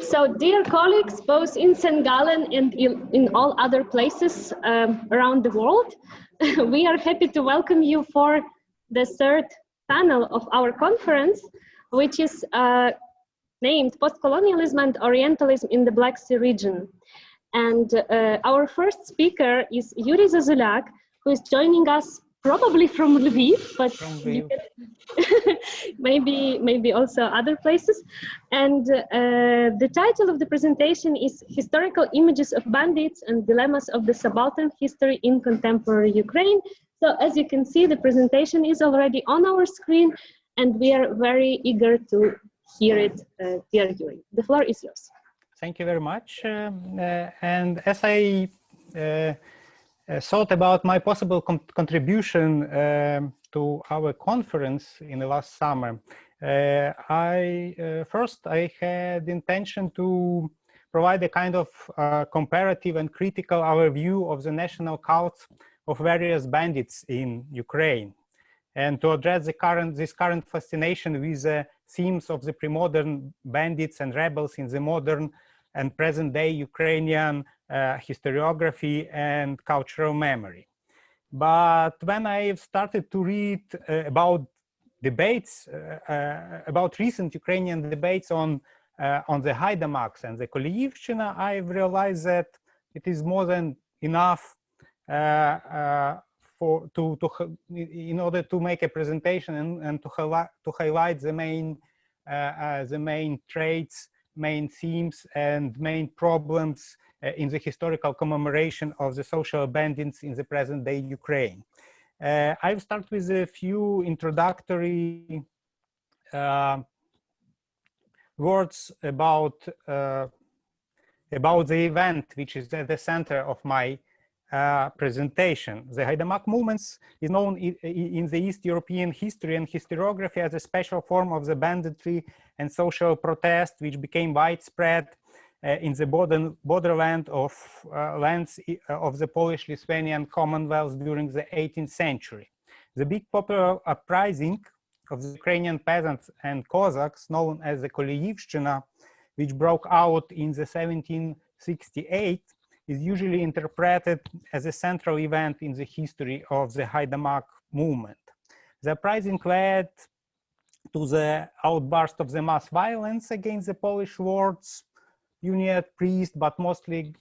So dear colleagues, both in St.Gallen and in all other places around the world, we are happy to welcome you for the third panel of our conference, which is named Post-Colonialism and Orientalism in the Black Sea region. And our first speaker is Iurii Zazuliak, who is joining us probably from Lviv, but maybe also other places. And the title of the presentation is Historical Images of Bandits and Dilemmas of the Subaltern History in Contemporary Ukraine. So as you can see, the presentation is already on our screen, and we are very eager to hear it, dear Iurii. The floor is yours. Thank you very much. And as I thought about my possible contribution to our conference in the last summer, first I had the intention to provide a kind of comparative and critical overview of the national cults of various bandits in Ukraine, and to address this current fascination with the themes of the pre-modern bandits and rebels in the modern and present-day Ukrainian historiography and cultural memory. But when I started to read about debates, about recent Ukrainian debates on the Haidamaks and the Koliyivshchina, I realized that it is more than enough in order to make a presentation and to highlight the main traits, main themes, and main problems in the historical commemoration of the social bandits in the present-day Ukraine. I'll start with a few introductory words about the event which is at the center of my presentation. The Haidamak movements is known in the East European history and historiography as a special form of the banditry and social protest which became widespread in the borderland of lands of the Polish-Lithuanian Commonwealth during the 18th century. The big popular uprising of the Ukrainian peasants and Cossacks, known as the Koliyivshchina, which broke out in the 1768, is usually interpreted as a central event in the history of the Haidamak movement. The uprising led to the outburst of the mass violence against the Polish lords, Uniate priests, but mostly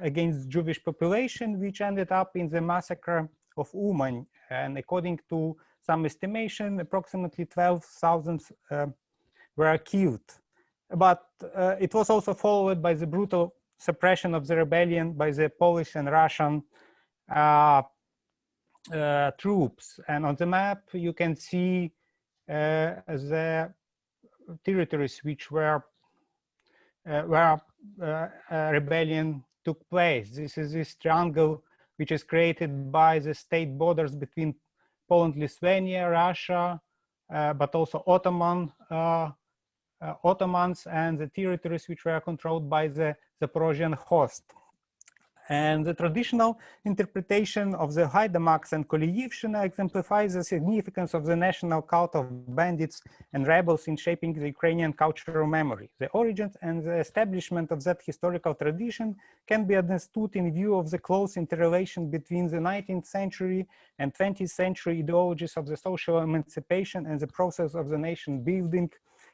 against Jewish population, which ended up in the massacre of Uman. And according to some estimation, approximately 12,000 were killed. But it was also followed by the brutal suppression of the rebellion by the Polish and Russian troops. And on the map, you can see the territories which where rebellion took place. This is this triangle which is created by the state borders between Poland, Lithuania, Russia, but also Ottomans and the territories which were controlled by the Zaporozhian host. And the traditional interpretation of the Haidamaks and Koliyivshchina exemplifies the significance of the national cult of bandits and rebels in shaping the Ukrainian cultural memory. The origins and the establishment of that historical tradition can be understood in view of the close interrelation between the 19th century and 20th century ideologies of the social emancipation and the process of the nation building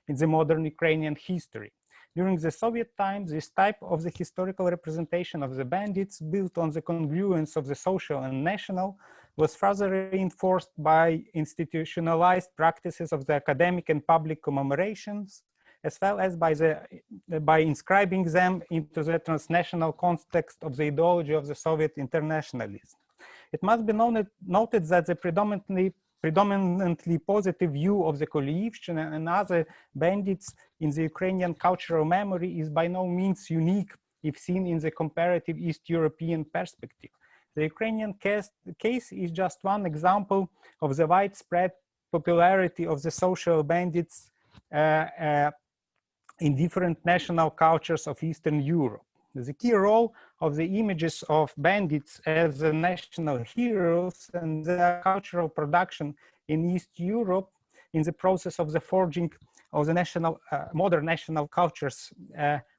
in the modern Ukrainian history. During the Soviet times, this type of the historical representation of the bandits, built on the congruence of the social and national, was further reinforced by institutionalized practices of the academic and public commemorations, as well as by inscribing them into the transnational context of the ideology of the Soviet internationalism. It must be noted that the predominantly positive view of the Koliyivshchina and other bandits in the Ukrainian cultural memory is by no means unique if seen in the comparative East European perspective. The Ukrainian case is just one example of the widespread popularity of the social bandits in different national cultures of Eastern Europe. The key role of the images of bandits as the national heroes and their cultural production in East Europe in the process of the forging of the modern national cultures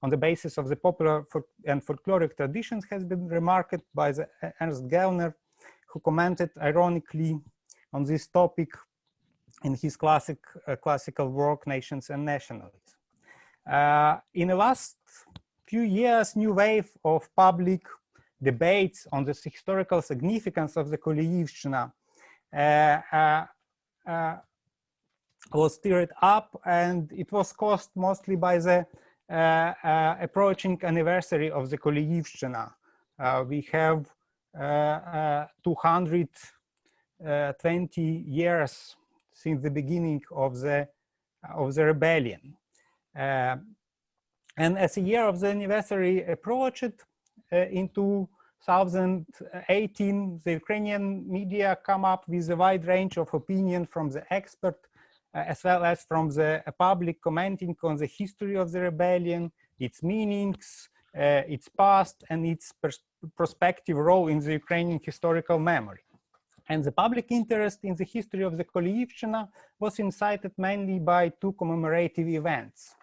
on the basis of the popular and folkloric traditions has been remarked by the Ernst Gellner, who commented ironically on this topic in his classical work, Nations and Nationalism. In the last few years, new wave of public debates on the historical significance of the Koliyivshchina was stirred up, and it was caused mostly by the approaching anniversary of the Koliyivshchina. We have 220 years since the beginning of the rebellion. And as a year of the anniversary approached, in 2018, the Ukrainian media come up with a wide range of opinion from the expert, as well as from the public, commenting on the history of the rebellion, its meanings, its past, and its prospective role in the Ukrainian historical memory. And the public interest in the history of the Koliyivshchina was incited mainly by two commemorative events.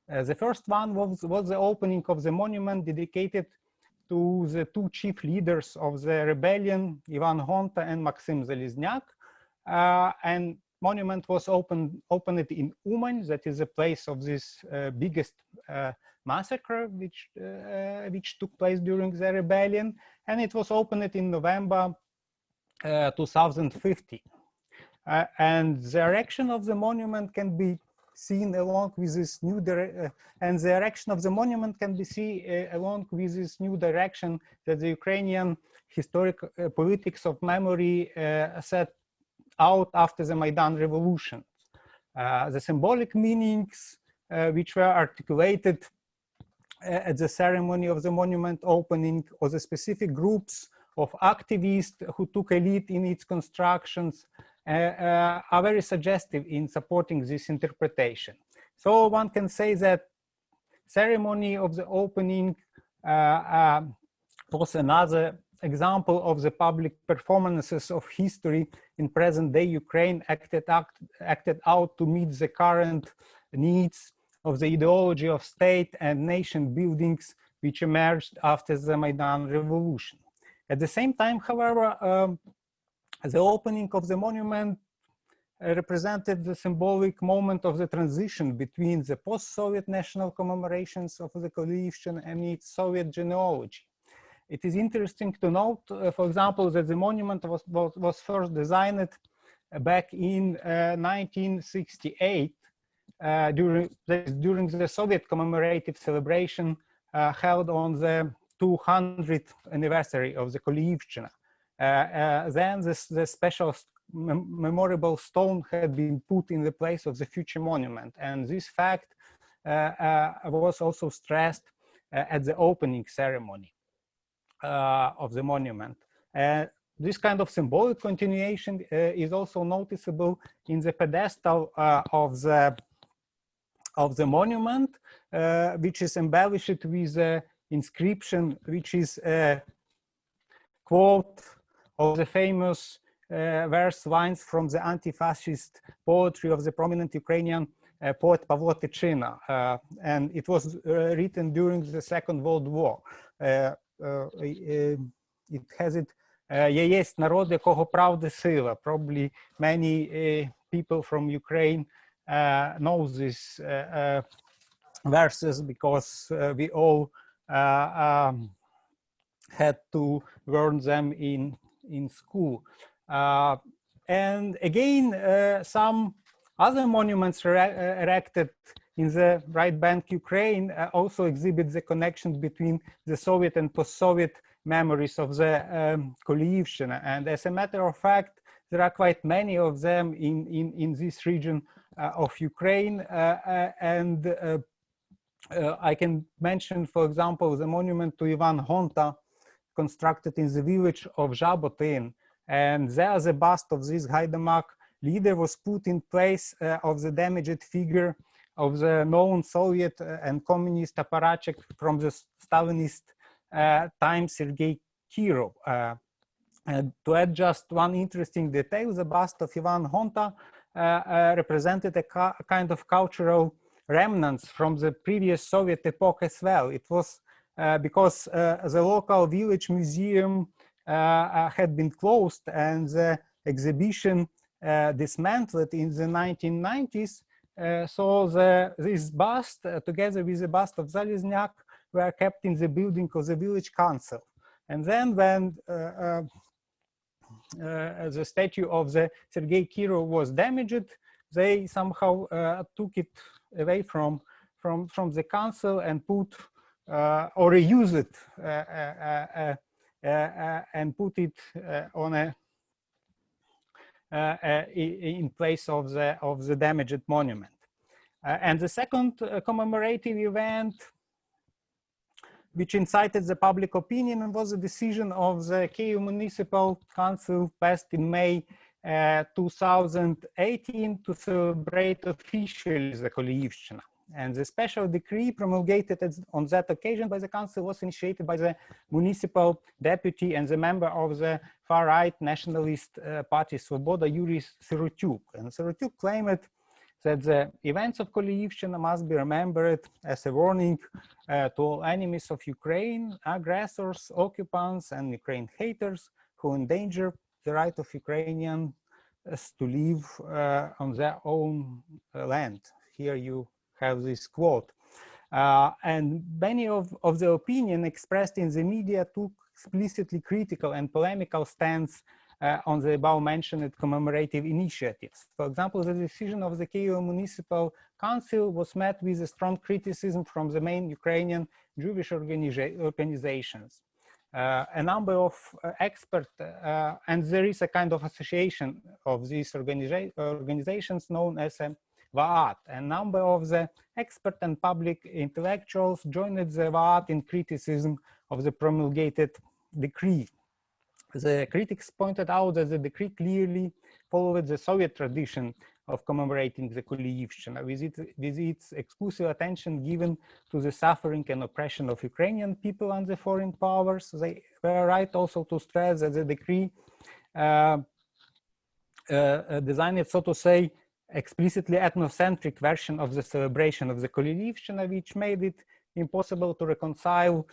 The first one was the opening of the monument dedicated to the two chief leaders of the rebellion, Ivan Honta and Maxim Zalizniak. And monument was opened in Uman, that is the place of this biggest massacre which took place during the rebellion, and it was opened in November 2015. And the erection of the monument can be seen along with this new along with this new direction that the Ukrainian historic politics of memory set out after the Maidan revolution. The symbolic meanings which were articulated at the ceremony of the monument opening, or the specific groups of activists who took a lead in its constructions, are very suggestive in supporting this interpretation. So one can say that ceremony of the opening was another example of the public performances of history in present-day Ukraine acted out to meet the current needs of the ideology of state and nation buildings which emerged after the Maidan revolution. At the same time, however, the opening of the monument represented the symbolic moment of the transition between the post-Soviet national commemorations of the Koliyivshchina and its Soviet genealogy. It is interesting to note, for example, that the monument was first designed back in 1968 during the Soviet commemorative celebration held on the 200th anniversary of the Koliyivshchina. Then the special memorable stone had been put in the place of the future monument, and this fact was also stressed at the opening ceremony of the monument. This kind of symbolic continuation is also noticeable in the pedestal of the monument, which is embellished with an inscription which is a quote of the famous verse lines from the anti-fascist poetry of the prominent Ukrainian poet Pavlo Tychina, and it was written during the Second World War. It has it, "Є єсть народ, якого правди сила." Probably many people from Ukraine know these verses because we all had to learn them in school. And again, some other monuments erected in the right bank Ukraine also exhibit the connection between the Soviet and post-Soviet memories of the Koliyivshchina. And as a matter of fact, there are quite many of them in this region of Ukraine. I can mention, for example, the monument to Ivan Honta, constructed in the village of Zhabotin. And there the bust of this Haidamак leader was put in place of the damaged figure of the known Soviet and communist apparatchik from the Stalinist time, Sergei Kirov. And to add just one interesting detail, the bust of Ivan Honta represented a kind of cultural remnants from the previous Soviet epoch as well. It was because the local village museum had been closed and the exhibition dismantled in the 1990s. So this bust, together with the bust of Zazuliak, were kept in the building of the village council. And then when the statue of the Sergei Kirov was damaged, they somehow took it away from the council and put or reuse it and put it on in place of the damaged monument. And the second commemorative event which incited the public opinion was the decision of the Kyiv Municipal Council passed in May 2018 to celebrate officially the Koliyivshchina. And the special decree promulgated on that occasion by the council was initiated by the municipal deputy and the member of the far-right nationalist party Svoboda, Iurii Sirotyuk. And Sirotyuk claimed that the events of Koliyivshchina must be remembered as a warning to all enemies of Ukraine, aggressors, occupants, and Ukraine haters who endanger the right of Ukrainians to live on their own land. Here you have this quote. And many of the opinion expressed in the media took explicitly critical and polemical stance on the above-mentioned commemorative initiatives. For example, the decision of the Kyiv Municipal Council was met with a strong criticism from the main Ukrainian Jewish organizations. A number of experts, and there is a kind of association of these organizations known as a Vaat. A number of the expert and public intellectuals joined the Vaat in criticism of the promulgated decree. The critics pointed out that the decree clearly followed the Soviet tradition of commemorating the Koliyivshchina, with its exclusive attention given to the suffering and oppression of Ukrainian people under foreign powers. They were right also to stress that the decree designed, so to say, explicitly ethnocentric version of the celebration of the Koliyivshchina, which made it impossible to reconcile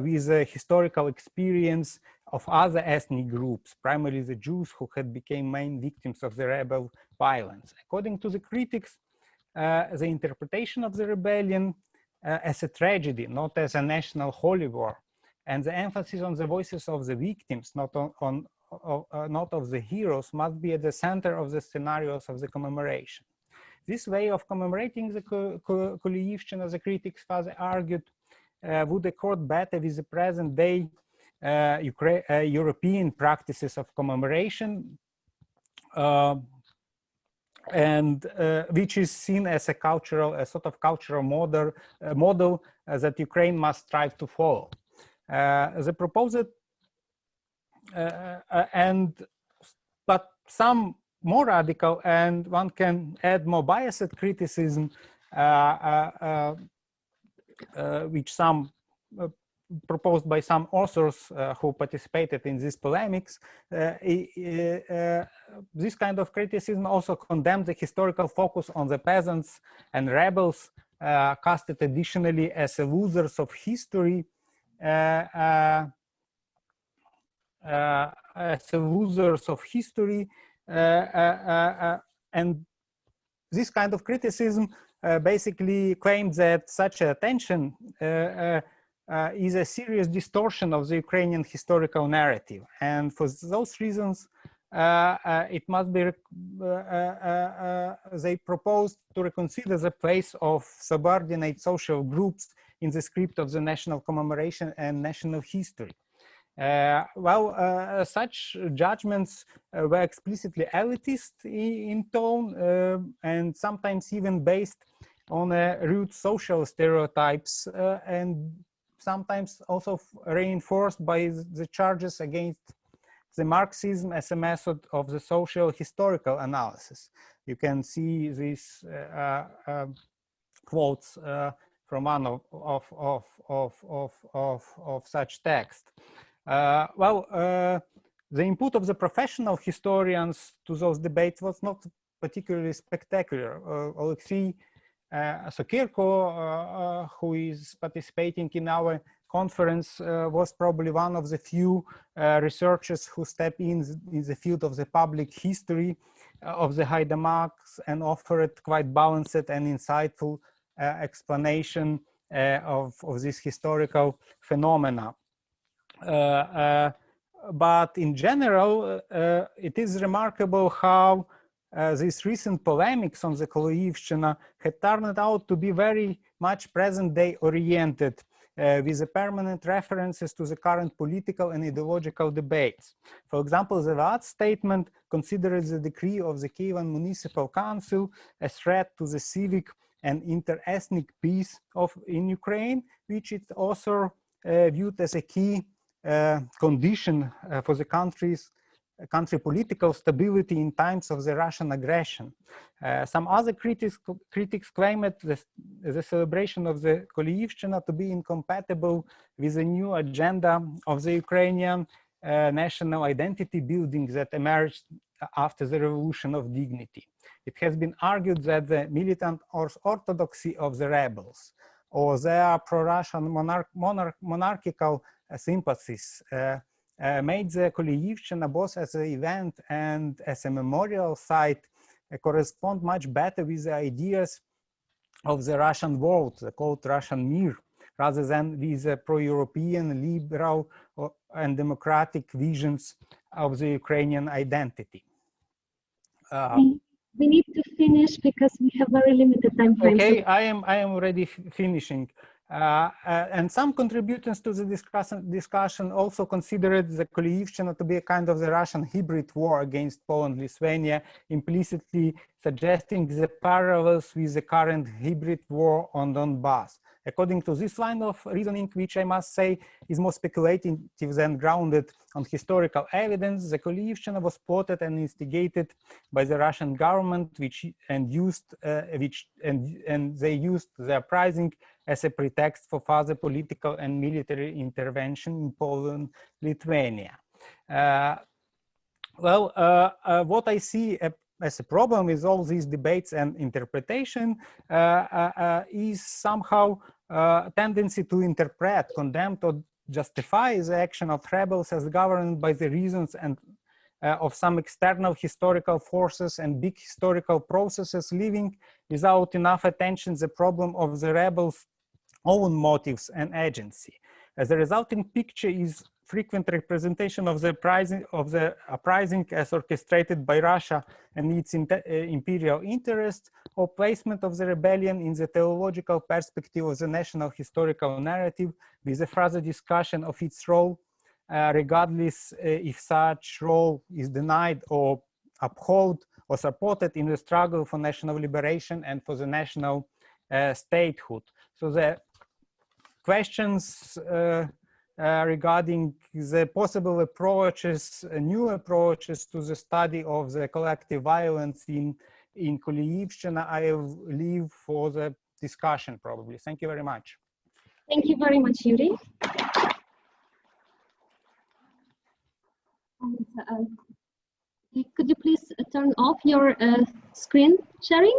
with the historical experience of other ethnic groups, primarily the Jews who had become main victims of the rebel violence. According to the critics, the interpretation of the rebellion as a tragedy, not as a national holy war, and the emphasis on the voices of the victims, not of the heroes, must be at the center of the scenarios of the commemoration. This way of commemorating the Koliyivshchina, the critics further argued, would accord better with the present day European practices of commemoration, and which is seen as a sort of cultural model that Ukraine must strive to follow. The proposed but some more radical, and one can add more biased criticism, which some proposed by some authors who participated in these polemics. This kind of criticism also condemns the historical focus on the peasants and rebels, casted additionally as losers of history, and this kind of criticism basically claims that such attention is a serious distortion of the Ukrainian historical narrative, and for those reasons it must be they proposed to reconsider the place of subordinate social groups in the script of the national commemoration and national history. Such judgments were explicitly elitist in tone, and sometimes even based on rude social stereotypes, and sometimes also reinforced by the charges against the Marxism as a method of the social historical analysis. You can see these quotes from one of such text. The input of the professional historians to those debates was not particularly spectacular. Alexei Sokirko, who is participating in our conference, was probably one of the few researchers who step in the field of the public history of the Haidamaks and offered quite balanced and insightful explanation of this historical phenomena. But in general, it is remarkable how these recent polemics on the Koloivshchina had turned out to be very much present-day oriented, with the permanent references to the current political and ideological debates. For example, the VAT statement considered the decree of the Kievan Municipal Council a threat to the civic and inter-ethnic peace in Ukraine, which its author viewed as a key condition for the country political stability in times of the Russian aggression. Some other critics claimed the celebration of the Koloivshchina to be incompatible with the new agenda of the Ukrainian national identity building that emerged after the Revolution of Dignity. It has been argued that the militant orthodoxy of the rebels or their pro-Russian monarchical sympathies made the Koloivshchina both as an event and as a memorial site correspond much better with the ideas of the Russian world, the called Russian Mir, rather than with the pro-European, liberal, and democratic visions of the Ukrainian identity. We need to finish because we have very limited time frame. Okay, so I am already finishing. And some contributors to the discussion also considered the Koloivshchina to be a kind of the Russian hybrid war against Poland, Lithuania, implicitly suggesting the parallels with the current hybrid war on Donbass. According to this line of reasoning, which I must say is more speculative than grounded on historical evidence, the Koloivshchina was plotted and instigated by the Russian government, and they used the uprising as a pretext for further political and military intervention in Poland, Lithuania. What I see as a problem with all these debates and interpretation is somehow a tendency to interpret, condemn, or justify the action of rebels as governed by the reasons and of some external historical forces and big historical processes, leaving without enough attention the problem of the rebels' own motives and agency. As the resulting picture is frequent representation of the uprising as orchestrated by Russia and its imperial interests, or placement of the rebellion in the theological perspective of the national historical narrative, with a further discussion of its role, regardless if such role is denied or upheld or supported in the struggle for national liberation and for the national statehood. So the questions regarding the possible approaches, new approaches to the study of the collective violence in Koloivshchina, I will leave for the discussion probably. Thank you very much. Thank you very much, Iurii. Could you please turn off your screen sharing?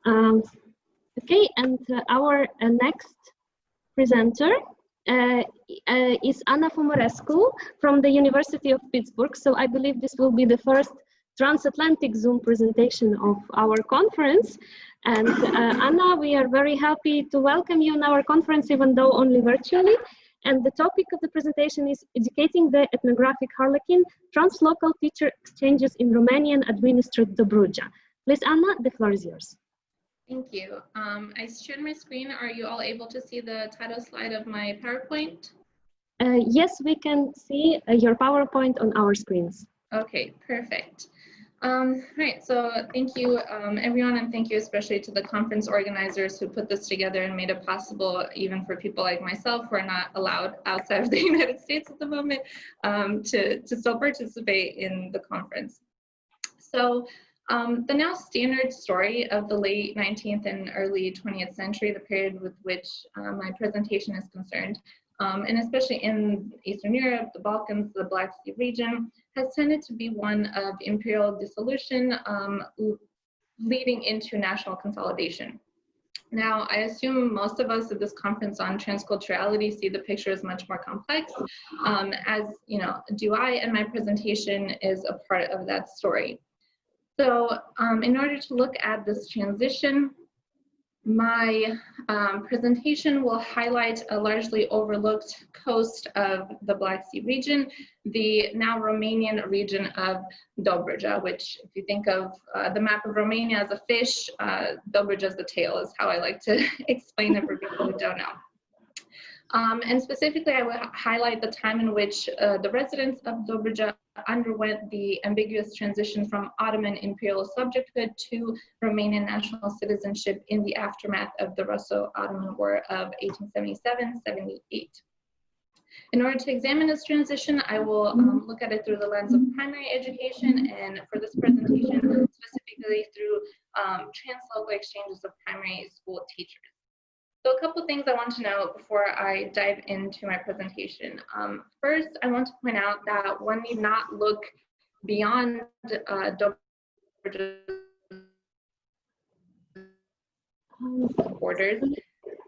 Okay, and our next presenter is Anna Fumurescu from the University of Pittsburgh. So I believe this will be the first transatlantic Zoom presentation of our conference. And Anna, we are very happy to welcome you in our conference, even though only virtually. And the topic of the presentation is Educating the Ethnographic Harlequin, Translocal Teacher Exchanges in Romanian-Administered Dobruja. Please, Anna, the floor is yours. Thank you. I shared my screen. Are you all able to see the title slide of my PowerPoint? Yes, we can see your PowerPoint on our screens. Okay, perfect. Right, so thank you everyone, and thank you especially to the conference organizers who put this together and made it possible even for people like myself who are not allowed outside of the United States at the moment to still participate in the conference. So the now standard story of the late 19th and early 20th century, the period with which my presentation is concerned, and especially in Eastern Europe, the Balkans, the Black Sea region, has tended to be one of imperial dissolution leading into national consolidation. Now, I assume most of us at this conference on transculturality see the picture as much more complex, as you know, do I, and my presentation is a part of that story. So in order to look at this transition, my presentation will highlight a largely overlooked coast of the Black Sea region, the now Romanian region of Dobruja, which if you think of the map of Romania as a fish, Dobruja as the tail is how I like to explain it for people who don't know. And specifically, I will highlight the time in which the residents of Dobruja underwent the ambiguous transition from Ottoman imperial subjecthood to Romanian national citizenship in the aftermath of the Russo-Ottoman War of 1877-78. In order to examine this transition, I will look at it through the lens of primary education, and for this presentation, specifically through translocal exchanges of primary school teachers. So a couple things I want to know before I dive into my presentation. First, I want to point out that one need not look beyond borders.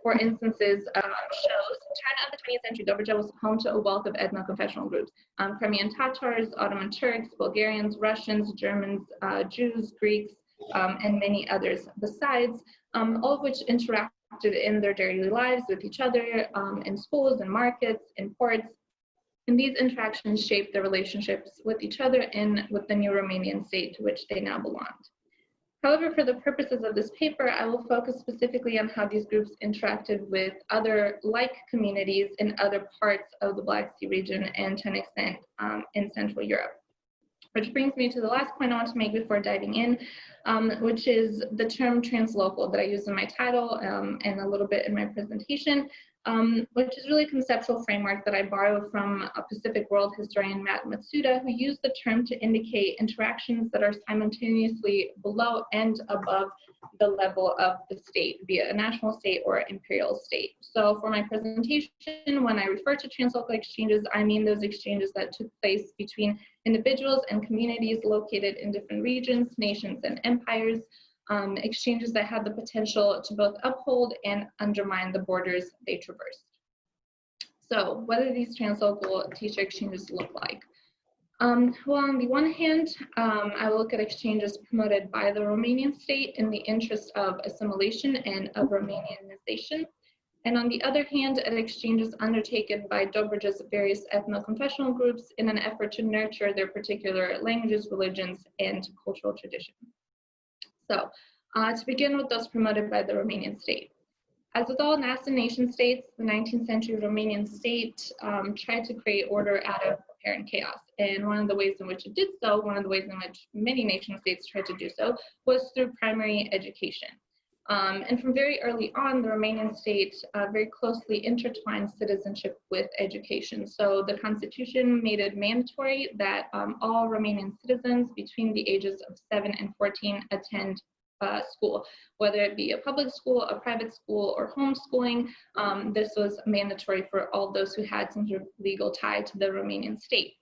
For instances, shows China of the 20th century, Dobruja was home to a wealth of ethno-confessional groups. Crimean Tatars, Ottoman Turks, Bulgarians, Russians, Germans, Jews, Greeks, and many others besides, all of which interacted in their daily lives with each other, in schools and markets, in ports. And these interactions shaped their relationships with each other and with the new Romanian state to which they now belonged. However, for the purposes of this paper, I will focus specifically on how these groups interacted with other like communities in other parts of the Black Sea region and to an extent in Central Europe. Which brings me to the last point I want to make before diving in, which is the term translocal that I use in my title and a little bit in my presentation, which is really a conceptual framework that I borrow from a Pacific world historian, Matt Matsuda, who used the term to indicate interactions that are simultaneously below and above the level of the state, be it a national state or imperial state. So for my presentation, when I refer to translocal exchanges, I mean those exchanges that took place between individuals and communities located in different regions, nations, and empires, exchanges that had the potential to both uphold and undermine the borders they traversed. So what do these translocal teacher exchanges look like? Well, on the one hand, I will look at exchanges promoted by the Romanian state in the interest of assimilation and of Romanianization. And on the other hand, at exchanges undertaken by Dobruja's various ethno-confessional groups in an effort to nurture their particular languages, religions, and cultural traditions. So, to begin with those promoted by the Romanian state. As with all nascent nation states, the 19th century Romanian state tried to create order out of apparent chaos. And one of the ways in which it did so, one of the ways in which many nation states tried to do so, was through primary education. And from very early on, the Romanian state very closely intertwined citizenship with education. So the constitution made it mandatory that all Romanian citizens between the ages of 7 and 14 attend school, whether it be a public school, a private school, or homeschooling. This was mandatory for all those who had some sort of legal tie to the Romanian state.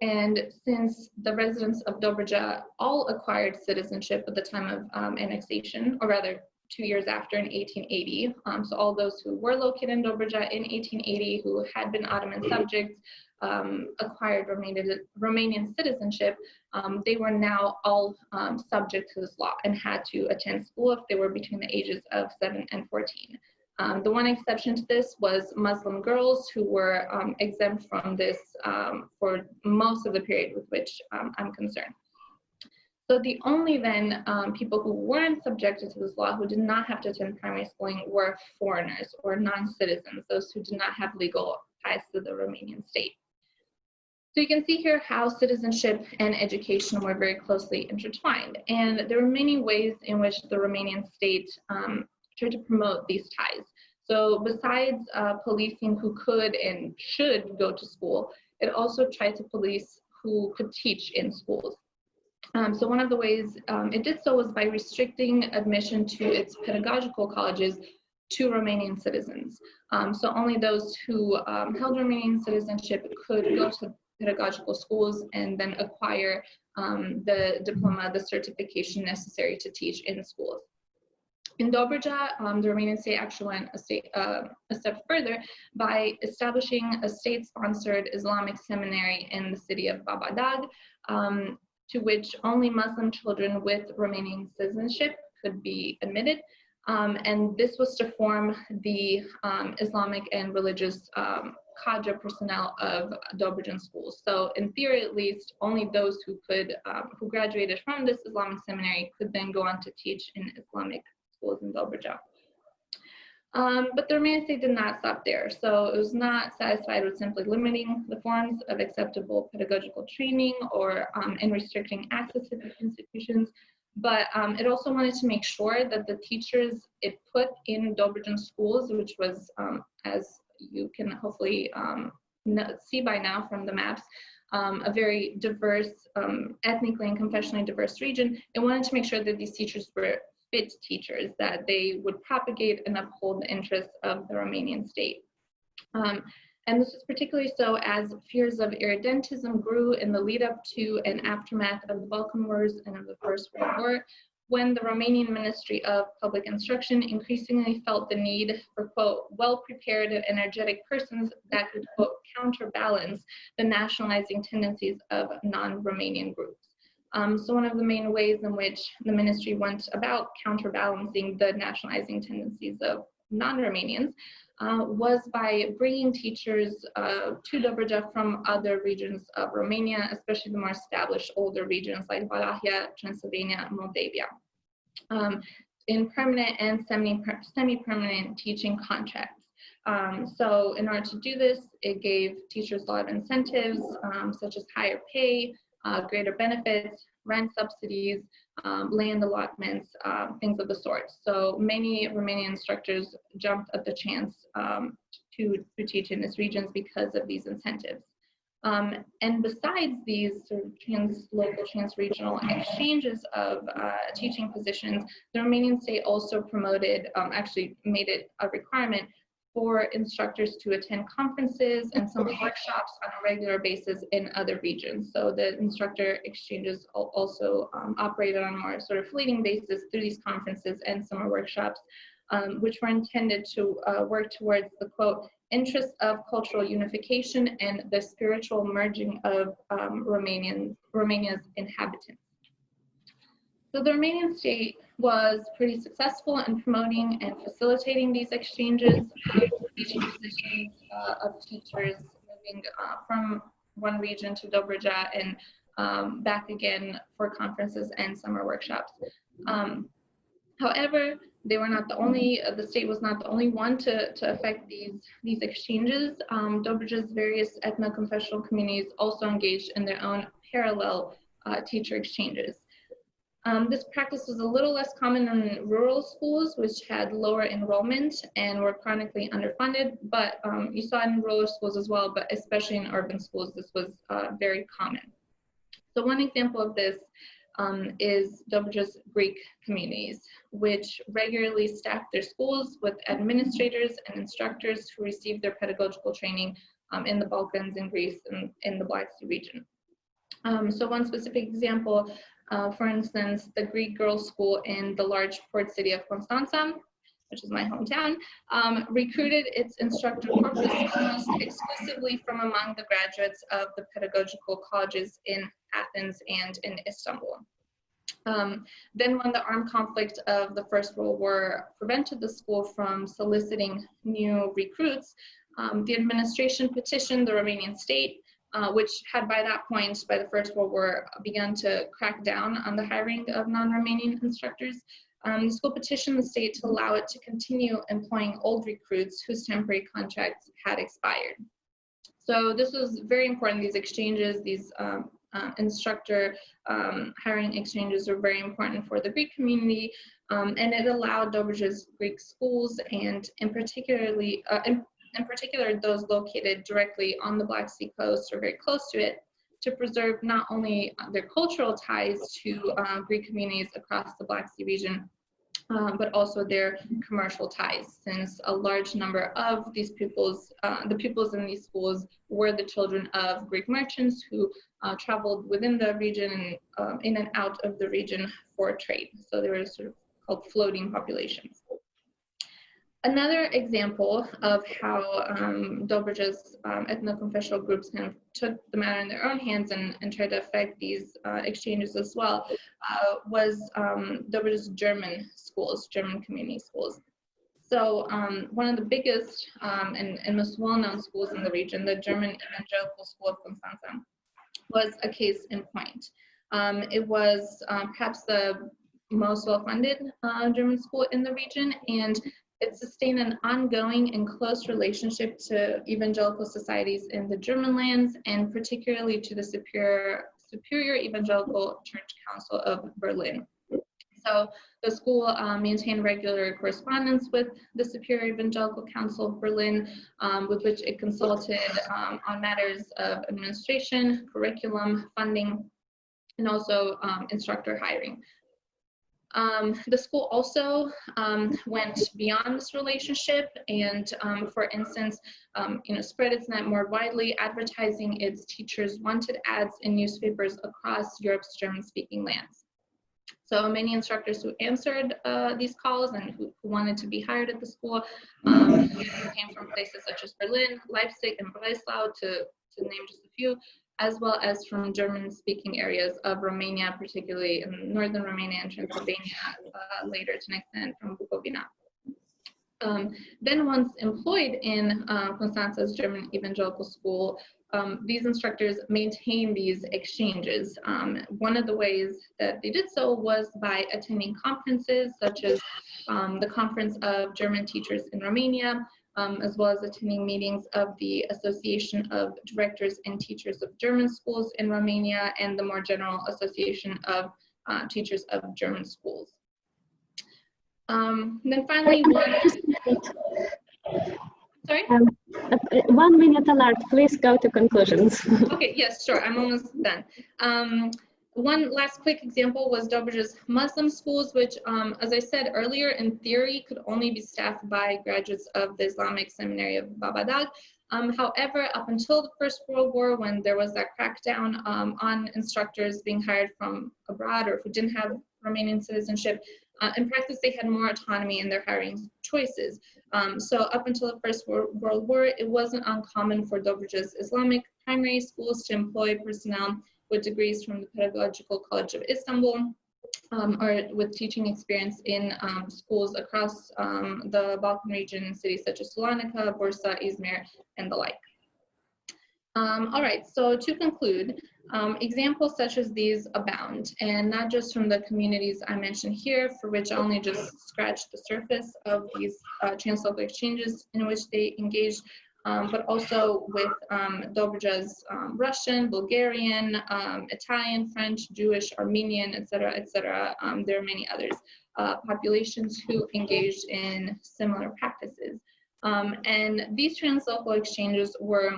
And since the residents of Dobruja all acquired citizenship at the time of annexation, or rather 2 years after in 1880, so all those who were located in Dobruja in 1880 who had been Ottoman subjects acquired Romanian citizenship, they were now all subject to this law and had to attend school if they were between the ages of 7 and 14. The one exception to this was Muslim girls who were exempt from this for most of the period with which I'm concerned. So the only then people who weren't subjected to this law, who did not have to attend primary schooling, were foreigners or non-citizens, those who did not have legal ties to the Romanian state. So you can see here how citizenship and education were very closely intertwined. And there were many ways in which the Romanian state tried to promote these ties. So besides policing who could and should go to school, it also tried to police who could teach in schools. So one of the ways it did so was by restricting admission to its pedagogical colleges to Romanian citizens. So only those who held Romanian citizenship could go to pedagogical schools and then acquire the diploma, the certification necessary to teach in schools. In Dobruja, the Romanian state actually went a step further by establishing a state-sponsored Islamic seminary in the city of Babadag, to which only Muslim children with Romanian citizenship could be admitted. And this was to form the Islamic and religious cadre personnel of Dobrujan schools. So in theory, at least, only those who could, who graduated from this Islamic seminary could then go on to teach in Islamic schools in Dobruja. But the Romanian state did not stop there. So it was not satisfied with simply limiting the forms of acceptable pedagogical training or in restricting access to these institutions, but it also wanted to make sure that the teachers it put in Dobrujan schools, which was, as you can hopefully see by now from the maps, a very diverse, ethnically and confessionally diverse region. It wanted to make sure that these teachers were fit teachers, that they would propagate and uphold the interests of the Romanian state. And this was particularly so as fears of irredentism grew in the lead up to and aftermath of the Balkan Wars and of the First World War, when the Romanian Ministry of Public Instruction increasingly felt the need for, quote, well-prepared and energetic persons that could, quote, counterbalance the nationalizing tendencies of non-Romanian groups. So one of the main ways in which the ministry went about counterbalancing the nationalizing tendencies of non-Romanians was by bringing teachers to Dobruja from other regions of Romania, especially the more established older regions like Wallachia, Transylvania, and Moldavia, in permanent and semi-permanent teaching contracts. So in order to do this, it gave teachers a lot of incentives, such as higher pay, greater benefits, rent subsidies, land allotments, things of the sort. So many Romanian instructors jumped at the chance to teach in these regions because of these incentives. And besides these sort of local, trans-regional exchanges of teaching positions, the Romanian state also promoted, actually made it a requirement for instructors to attend conferences and some workshops on a regular basis in other regions. So the instructor exchanges also operated on a more sort of fleeting basis through these conferences and summer workshops, which were intended to work towards the, quote, interests of cultural unification and the spiritual merging of Romania's inhabitants. So the Romanian state was pretty successful in promoting and facilitating these exchanges of teaching positions of teachers moving from one region to Dobruja and back again for conferences and summer workshops. However, they were not the only, the state was not the only one to affect these exchanges. Dobruja's various ethno-confessional communities also engaged in their own parallel teacher exchanges. This practice was a little less common in rural schools, which had lower enrollment and were chronically underfunded, but you saw it in rural schools as well, but especially in urban schools, this was very common. So one example of this is Dobruja's Greek communities, which regularly staffed their schools with administrators and instructors who received their pedagogical training in the Balkans, in Greece, and in the Black Sea region. So one specific example, for instance, the Greek girls' school in the large port city of Constanța, which is my hometown, recruited its instructor corpus almost exclusively from among the graduates of the pedagogical colleges in Athens and in Istanbul. Then when the armed conflict of the First World War prevented the school from soliciting new recruits, the administration petitioned the Romanian state, which had by that point, by the First World War, begun to crack down on the hiring of non-Romanian instructors. The school petitioned the state to allow it to continue employing old recruits whose temporary contracts had expired. So this was very important. These exchanges, these instructor hiring exchanges were very important for the Greek community, and it allowed Dobruja's Greek schools, and in particular those located directly on the Black Sea coast or very close to it, to preserve not only their cultural ties to Greek communities across the Black Sea region, but also their commercial ties, since a large number of these pupils, the pupils in these schools, were the children of Greek merchants who traveled within the region and in and out of the region for trade. So they were sort of called floating populations. Another example of how Dobruja's ethno-confessional groups kind of took the matter in their own hands and tried to affect these exchanges as well was Dobruja's German schools, German community schools. So one of the biggest and most well-known schools in the region, the German Evangelical School of Constanza, was a case in point. It was perhaps the most well-funded German school in the region, and it sustained an ongoing and close relationship to evangelical societies in the German lands, and particularly to the Superior Evangelical Church Council of Berlin. So the school maintained regular correspondence with the Superior Evangelical Council of Berlin, with which it consulted on matters of administration, curriculum, funding, and also instructor hiring. The school also went beyond this relationship and, for instance, spread its net more widely, advertising its teachers' wanted ads in newspapers across Europe's German-speaking lands. So many instructors who answered these calls and who wanted to be hired at the school came from places such as Berlin, Leipzig, and Breslau, to name just a few, as well as from German-speaking areas of Romania, particularly in northern Romania and Transylvania, later to an extent from Bukovina. Then once employed in Constanza's German Evangelical School, these instructors maintained these exchanges. One of the ways that they did so was by attending conferences such as the Conference of German Teachers in Romania, as well as attending meetings of the Association of Directors and Teachers of German Schools in Romania and the more general Association of Teachers of German Schools. Then finally, sorry? 1 minute alert, please go to conclusions. Okay, yes, sure, I'm almost done. One last quick example was Dobruja's Muslim schools, which, as I said earlier, in theory could only be staffed by graduates of the Islamic Seminary of Babadag. However, up until the First World War, when there was that crackdown on instructors being hired from abroad or who didn't have Romanian citizenship, in practice they had more autonomy in their hiring choices. So up until the First World War, it wasn't uncommon for Dobruja's Islamic primary schools to employ personnel with degrees from the Pedagogical College of Istanbul, or with teaching experience in schools across the Balkan region in cities such as Salonika, Bursa, Izmir, and the like. All right, so to conclude, examples such as these abound, and not just from the communities I mentioned here, for which I only just scratched the surface of these translocal exchanges in which they engaged, but also with Dobruja's Russian, Bulgarian, Italian, French, Jewish, Armenian, etc., etc. There are many others, populations who engaged in similar practices. And these translocal exchanges were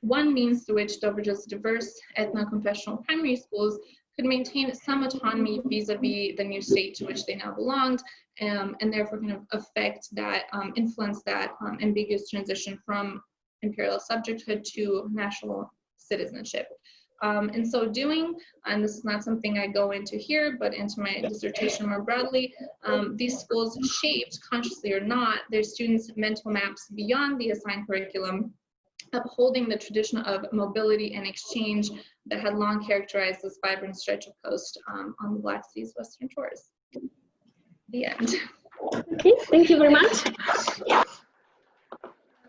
one means through which Dobruja's diverse ethno-confessional primary schools could maintain some autonomy vis-a-vis the new state to which they now belonged, and therefore kind of affect that, influence that ambiguous transition from imperial subjecthood to national citizenship. In so doing, and this is not something I go into here, but into my dissertation more broadly, these schools shaped, consciously or not, their students' mental maps beyond the assigned curriculum, upholding the tradition of mobility and exchange that had long characterized this vibrant stretch of coast on the Black Sea's western shores. The end. Okay, thank you very much.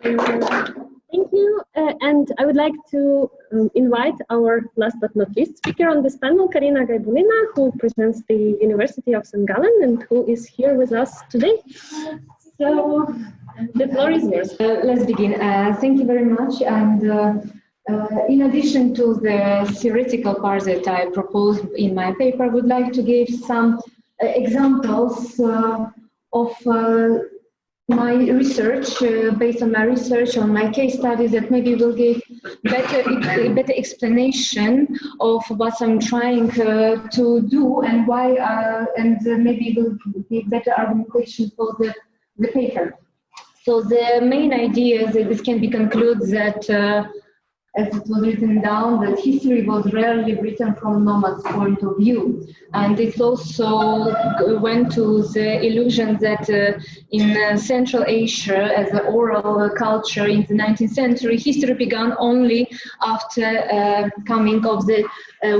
Thank you, and I would like to invite our last but not least speaker on this panel, Karina Gaibulina, who presents the University of St.Gallen and who is here with us today. So, the floor is yours. Let's begin. Thank you very much. And in addition to the theoretical part that I proposed in my paper, I would like to give some examples of my research, based on my research, on my case studies, that maybe will give better explanation of what I'm trying to do and why, and maybe will give better argumentation for the paper. So the main idea is that this can be concluded that, as it was written down, that history was rarely written from nomad's point of view. And it also went to the illusion that in Central Asia, as an oral culture in the 19th century, history began only after coming of the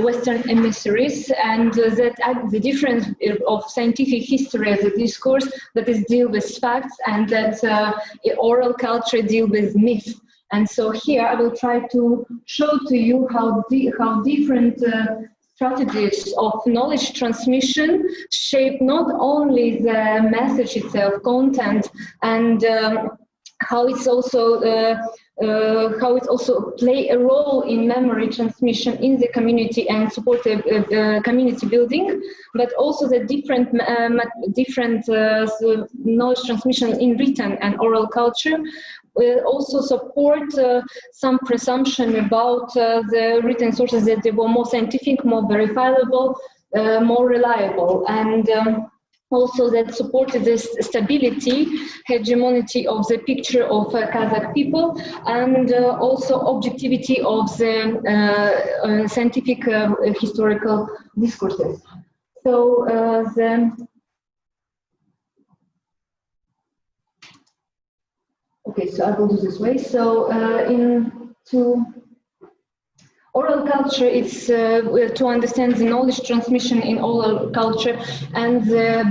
Western emissaries, and that the difference of scientific history as a discourse that is deal with facts, and that oral culture deal with myth. And so here I will try to show to you how different strategies of knowledge transmission shape not only the message itself, content, and how it's also play a role in memory transmission in the community and support community building, but also the different knowledge transmission in written and oral culture will also support some presumption about the written sources, that they were more scientific, more verifiable, more reliable, and also that supported the stability, hegemony of the picture of Kazakh people, and also objectivity of the scientific historical discourses. So okay, so I will do this way. So into oral culture, it's to understand the knowledge transmission in oral culture and the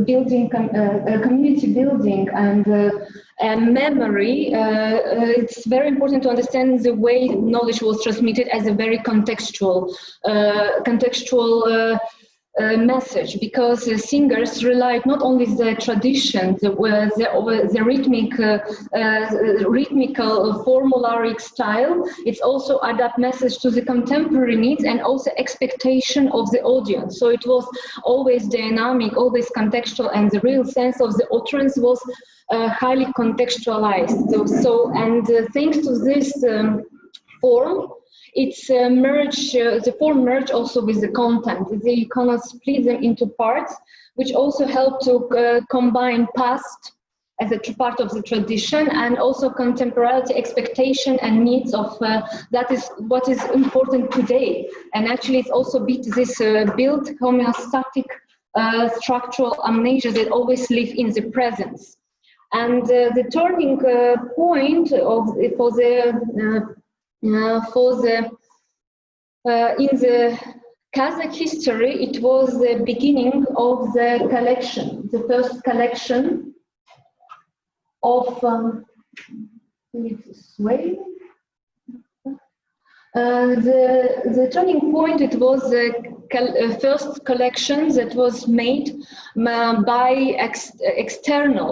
building, community building and memory. It's very important to understand the way knowledge was transmitted as a very contextual, message, because singers relied not only the tradition, the rhythmical formulaic style, it's also adapt message to the contemporary needs and also expectation of the audience. So it was always dynamic, always contextual, and the real sense of the utterance was highly contextualized. And thanks to this form, it's the form merge also with the content. They kind of split them into parts, which also help to combine past as a part of the tradition and also contemporary expectation and needs of that is what is important today. And actually it's also built homeostatic structural amnesia that always live in the presence. And the turning point in the Kazakh history, it was the beginning of the collection, the first collection of the turning point. It was the first collection that was made by external.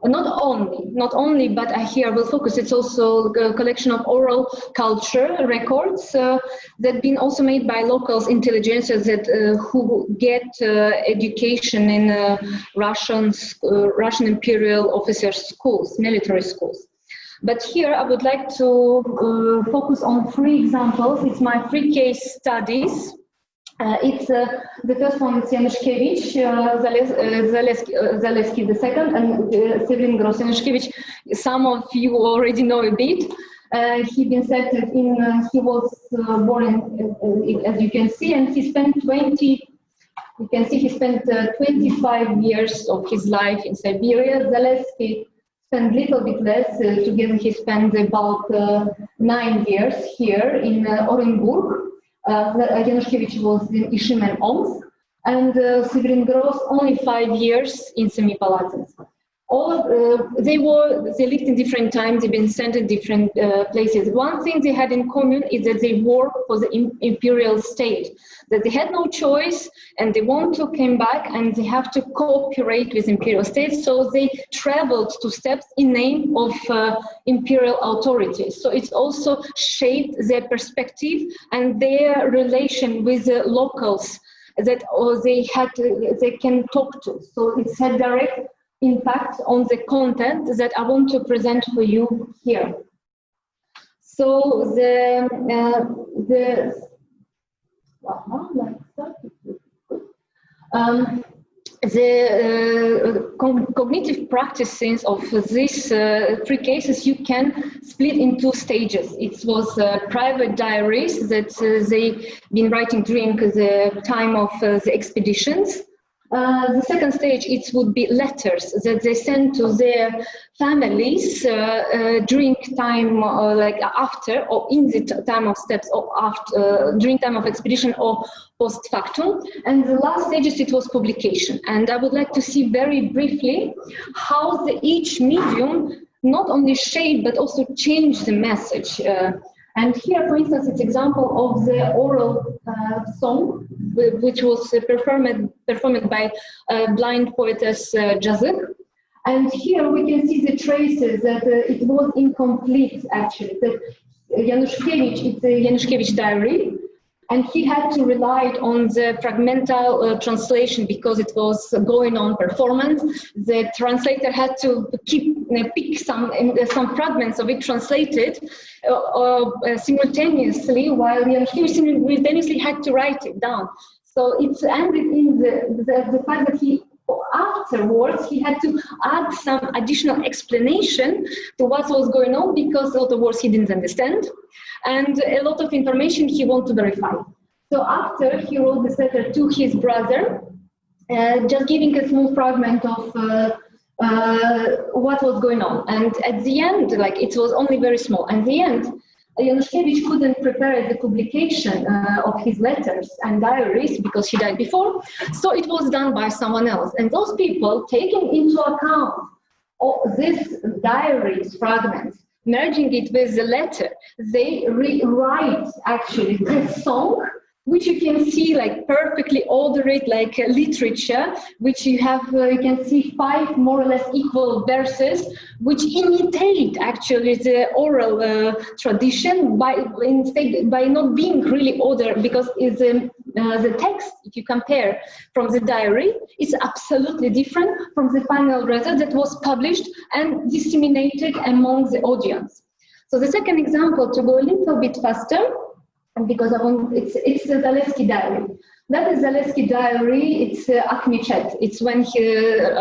Not only, but here I will focus. It's also a collection of oral culture records that been also made by locals, intelligentsias that who get education in Russian imperial officers' schools, military schools. But here I would like to focus on 3 examples. It's my 3 case studies. It's the first one is Yanushkevich, Zalewski II, and Severin Gross. Yanushkevich, some of you already know a bit. He was born in, as you can see, and he spent 25 years of his life in Siberia. Zalewski spent a little bit less. Together he spent about 9 years here in Orenburg. Yanushkevich was in Ishim and Omsk, and Severin Gross only 5 years in Semipalatinsk. They lived in different times, they've been sent in different places. One thing they had in common is that they worked for the imperial state, that they had no choice and they want to come back and they have to cooperate with imperial state. So they traveled to steppes in name of imperial authorities. So it's also shaped their perspective and their relation with the locals that they can talk to. So it's had direct impact on the content that I want to present for you here. So the cognitive practices of these three cases you can split in two stages. It was private diaries that they've been writing during the time of the expeditions. The second stage, it would be letters that they send to their families during time, like after or in the time of steps, or after during time of expedition or post factum. And the last stages, it was publication. And I would like to see very briefly how each medium not only shaped but also changed the message. And here, for instance, it's example of the oral song, which was performed by blind poetess Zazuliak. And here we can see the traces that it was incomplete, actually. That Januszkiewicz, it's a Januszkiewicz diary, and he had to rely on the fragmental translation because it was going on performance. The translator had to pick some fragments of it translated simultaneously, while Januszkiewicz simultaneously had to write it down. So it ended in the fact that he, afterwards, he had to add some additional explanation to what was going on because of the words he didn't understand. And a lot of information he wanted to verify. So after he wrote this letter to his brother, just giving a small fragment of what was going on. And at the end, like it was only very small. At the end, Januszkiewicz couldn't prepare the publication of his letters and diaries because he died before. So it was done by someone else. And those people, taking into account all this diaries fragments, merging it with the letter, they rewrite actually this song, which you can see like perfectly ordered like literature, which you have, you can see 5 more or less equal verses, which imitate actually the oral tradition by not being really ordered, because the text, if you compare from the diary, is absolutely different from the final result that was published and disseminated among the audience. So the second example, to go a little bit faster, because I want, it's the Zalewski diary. That is Zalewski diary. It's Akhmechet. It's when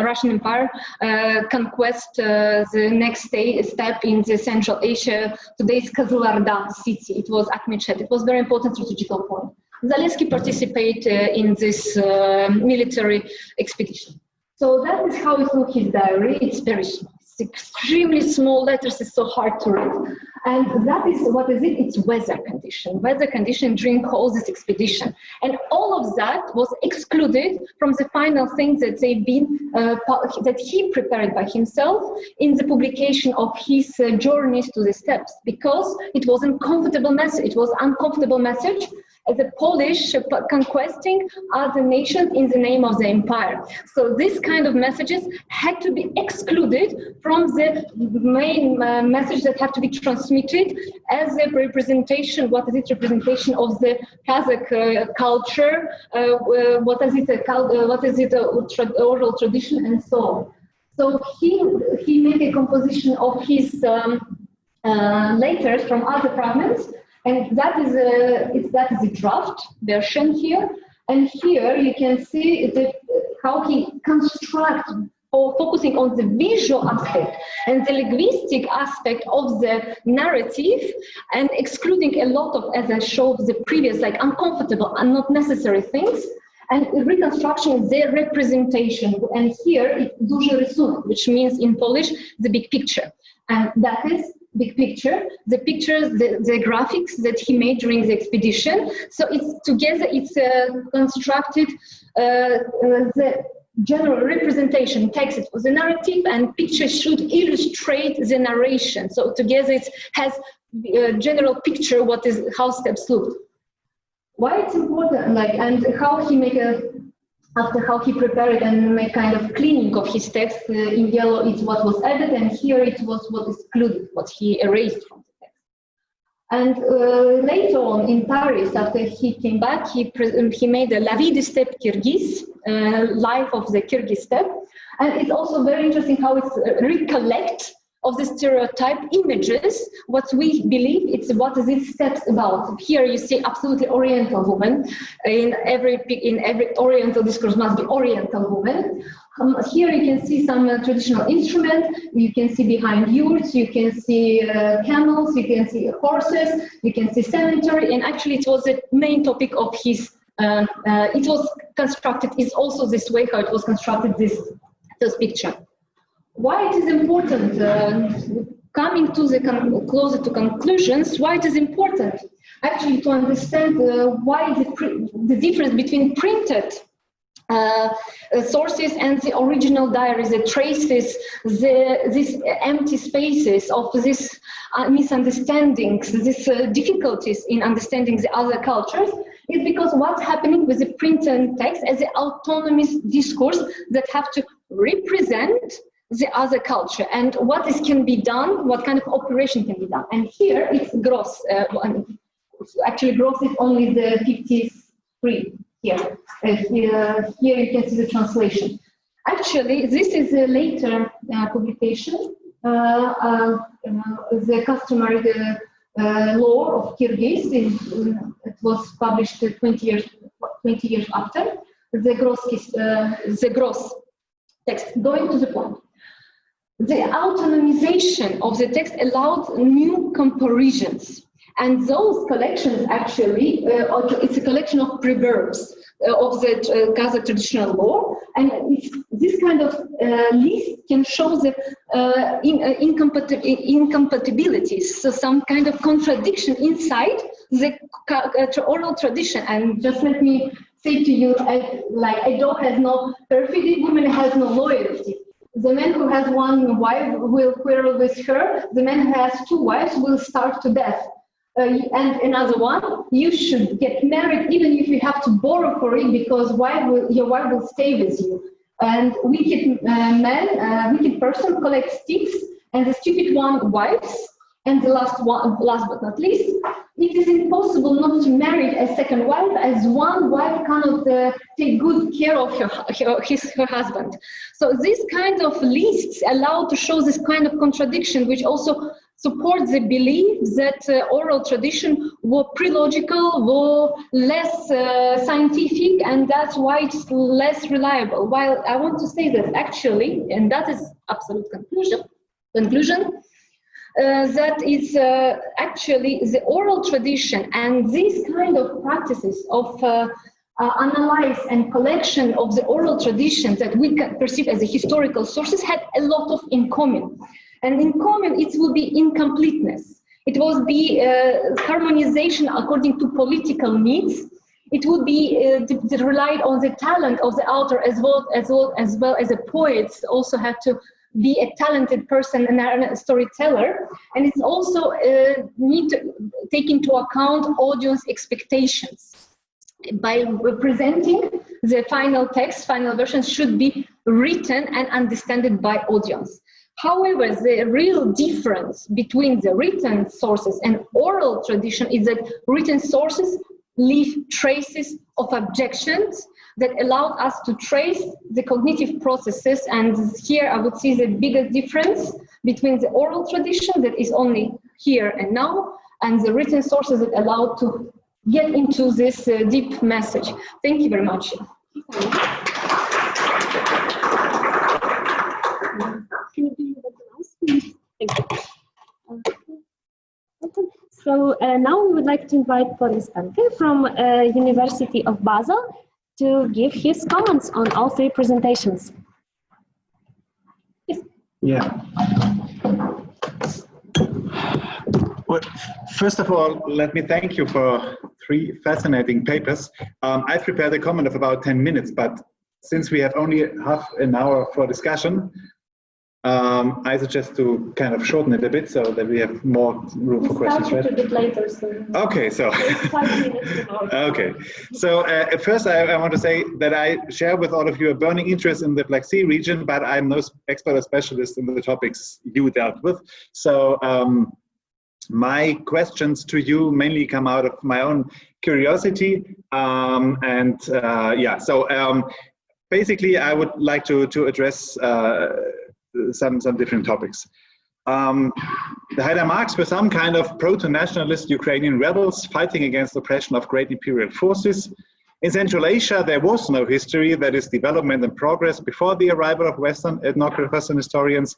Russian Empire conquest the next step in the Central Asia. Today's Kazılar'da city. It was Akhmechet. It was very important strategical point. Zalewski participated in this military expedition. So that is how it looks, his diary. It's very small. It's extremely small letters. It's so hard to read. And that is, what is it? It's weather condition during all this expedition. And all of that was excluded from the final things that they've been, that he prepared by himself in the publication of his journeys to the steppes, because it was an uncomfortable message. It was uncomfortable message as a Polish conquesting other nations in the name of the empire. So this kind of messages had to be excluded from the main message that had to be transmitted as a representation. What is it? Representation of the Kazakh culture. What is it? Oral tradition, and so on. So he made a composition of his letters from other fragments. And that is a draft version here. And here you can see how he constructs, or focusing on the visual aspect and the linguistic aspect of the narrative, and excluding a lot of, as I showed the previous, like uncomfortable and not necessary things, and reconstruction, their representation. And here it's duży rysunek, which means in Polish, the big picture. And that is big picture, the pictures, the graphics that he made during the expedition. So it's together, it's constructed the general representation, text for the narrative, and pictures should illustrate the narration. So together it has a general picture how steps look. Why it's important, like, and how he make after how he prepared and make kind of cleaning of his text. In yellow it's what was added, and here it was what is excluded, what he erased from the text. And later on in Paris, after he came back, he made a La vie de steppe Kyrgyz, life of the Kyrgyz steppe, And it's also very interesting how it's recollect of the stereotype images, what we believe it's what is it steps about. Here you see absolutely Oriental woman. In every Oriental discourse must be Oriental woman. Here you can see some traditional instrument. You can see behind yurts, you can see camels, you can see horses, you can see cemetery, and actually it was the main topic of his, it was constructed, it's also this way how it was constructed, this picture. Why it is important, coming to the closer to conclusions, why it is important actually to understand why the difference between printed sources and the original diaries, the traces, these empty spaces of these misunderstandings, these difficulties in understanding the other cultures, is because what's happening with the printed text as the autonomous discourse that have to represent the other culture, and what can be done, what kind of operation can be done. And here it's gross, actually gross is only the 53 here. Here you can see the translation. Actually, this is a later publication, the customary law of Kyrgyz. It was published 20 years after. The gross text, going to the point. The autonomization of the text allowed new comparisons, and those collections actually, it's a collection of preverbs of the Kazakh traditional law, and this kind of list can show the incompatibilities, so some kind of contradiction inside the oral tradition. And just let me say to you, like Edo has no perfidy, woman has no loyalty. The man who has one wife will quarrel with her. The man who has two wives will starve to death. And another one, you should get married even if you have to borrow for it, because your wife will stay with you. And wicked wicked person collects sticks, and the stupid one wives. And the last but not least, it is impossible not to marry a second wife, as one wife cannot take good care of her husband. So this kind of lists allow to show this kind of contradiction, which also supports the belief that oral tradition were pre-logical, were less scientific, and that's why it's less reliable. While I want to say that actually, and that is absolute conclusion, that is actually the oral tradition and these kind of practices of analyze and collection of the oral traditions that we can perceive as the historical sources had a lot of in common. And in common, it will be incompleteness. It was the harmonization according to political needs. It would be relied on the talent of the author as well as the poets also had to be a talented person and a storyteller. And it's also need to take into account audience expectations. By presenting the final text, final versions should be written and understood by audience. However, the real difference between the written sources and oral tradition is that written sources leave traces of objections that allowed us to trace the cognitive processes. And here I would see the biggest difference between the oral tradition that is only here and now, and the written sources that allow to get into this deep message. Thank you very much. Can you give me the mouse? Thank you. Okay. So now we would like to invite Boris from University of Basel to give his comments on all three presentations. Yes. Yeah. Well, first of all, let me thank you for 3 fascinating papers. I prepared a comment of about 10 minutes, but since we have only half an hour for discussion, I suggest to kind of shorten it a bit so that we have more room for questions. Right? A bit later, so okay, so 5 minutes more. Okay, so at first I want to say that I share with all of you a burning interest in the Black Sea region, but I'm no expert or specialist in the topics you dealt with. So my questions to you mainly come out of my own curiosity, basically, I would like to address some different topics. The Haidamaks were some kind of proto-nationalist Ukrainian rebels fighting against oppression of great imperial forces. In Central Asia, there was no history, that is development and progress, before the arrival of Western ethnographers and historians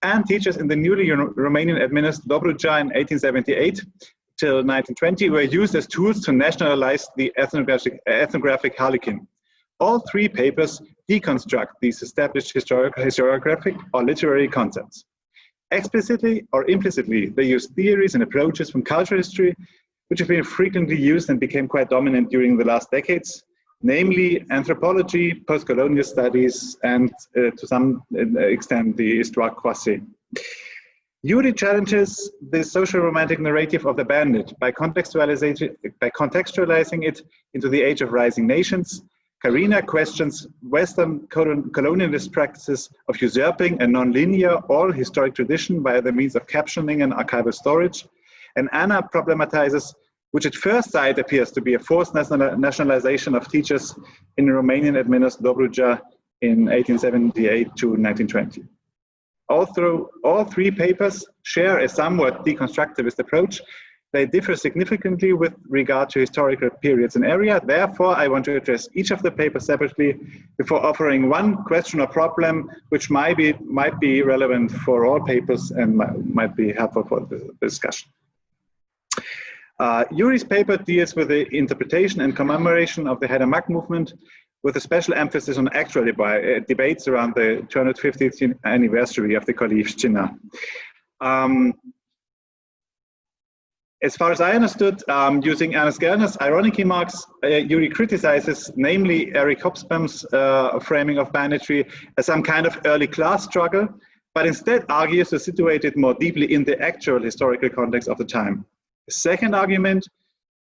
and teachers in the newly Romanian-administered Dobruja in 1878 till 1920 were used as tools to nationalize the ethnographic Harlequin. All three papers deconstruct these established historiographic or literary concepts. Explicitly or implicitly, they use theories and approaches from cultural history, which have been frequently used and became quite dominant during the last decades, namely anthropology, post-colonial studies, and to some extent the histoire croisée. Iurii challenges the social romantic narrative of the bandit by contextualizing it into the age of rising nations. Karina questions Western colonialist practices of usurping a non-linear oral historic tradition via the means of captioning and archival storage. And Anna problematizes, which at first sight appears to be a forced nationalization of teachers in Romanian-administered Dobruja in 1878 to 1920. All three papers share a somewhat deconstructivist approach. They differ significantly with regard to historical periods and area. Therefore, I want to address each of the papers separately before offering one question or problem which might be relevant for all papers and might be helpful for the discussion. Iurii's paper deals with the interpretation and commemoration of the Haidamak movement, with a special emphasis on actual debates around the 250th anniversary of the Kolivshchina. As far as I understood, using Ernest Gellner's ironic remarks, Iurii criticizes, namely Eric Hobsbawm's framing of banditry as some kind of early class struggle, but instead argues to situate it more deeply in the actual historical context of the time. The second argument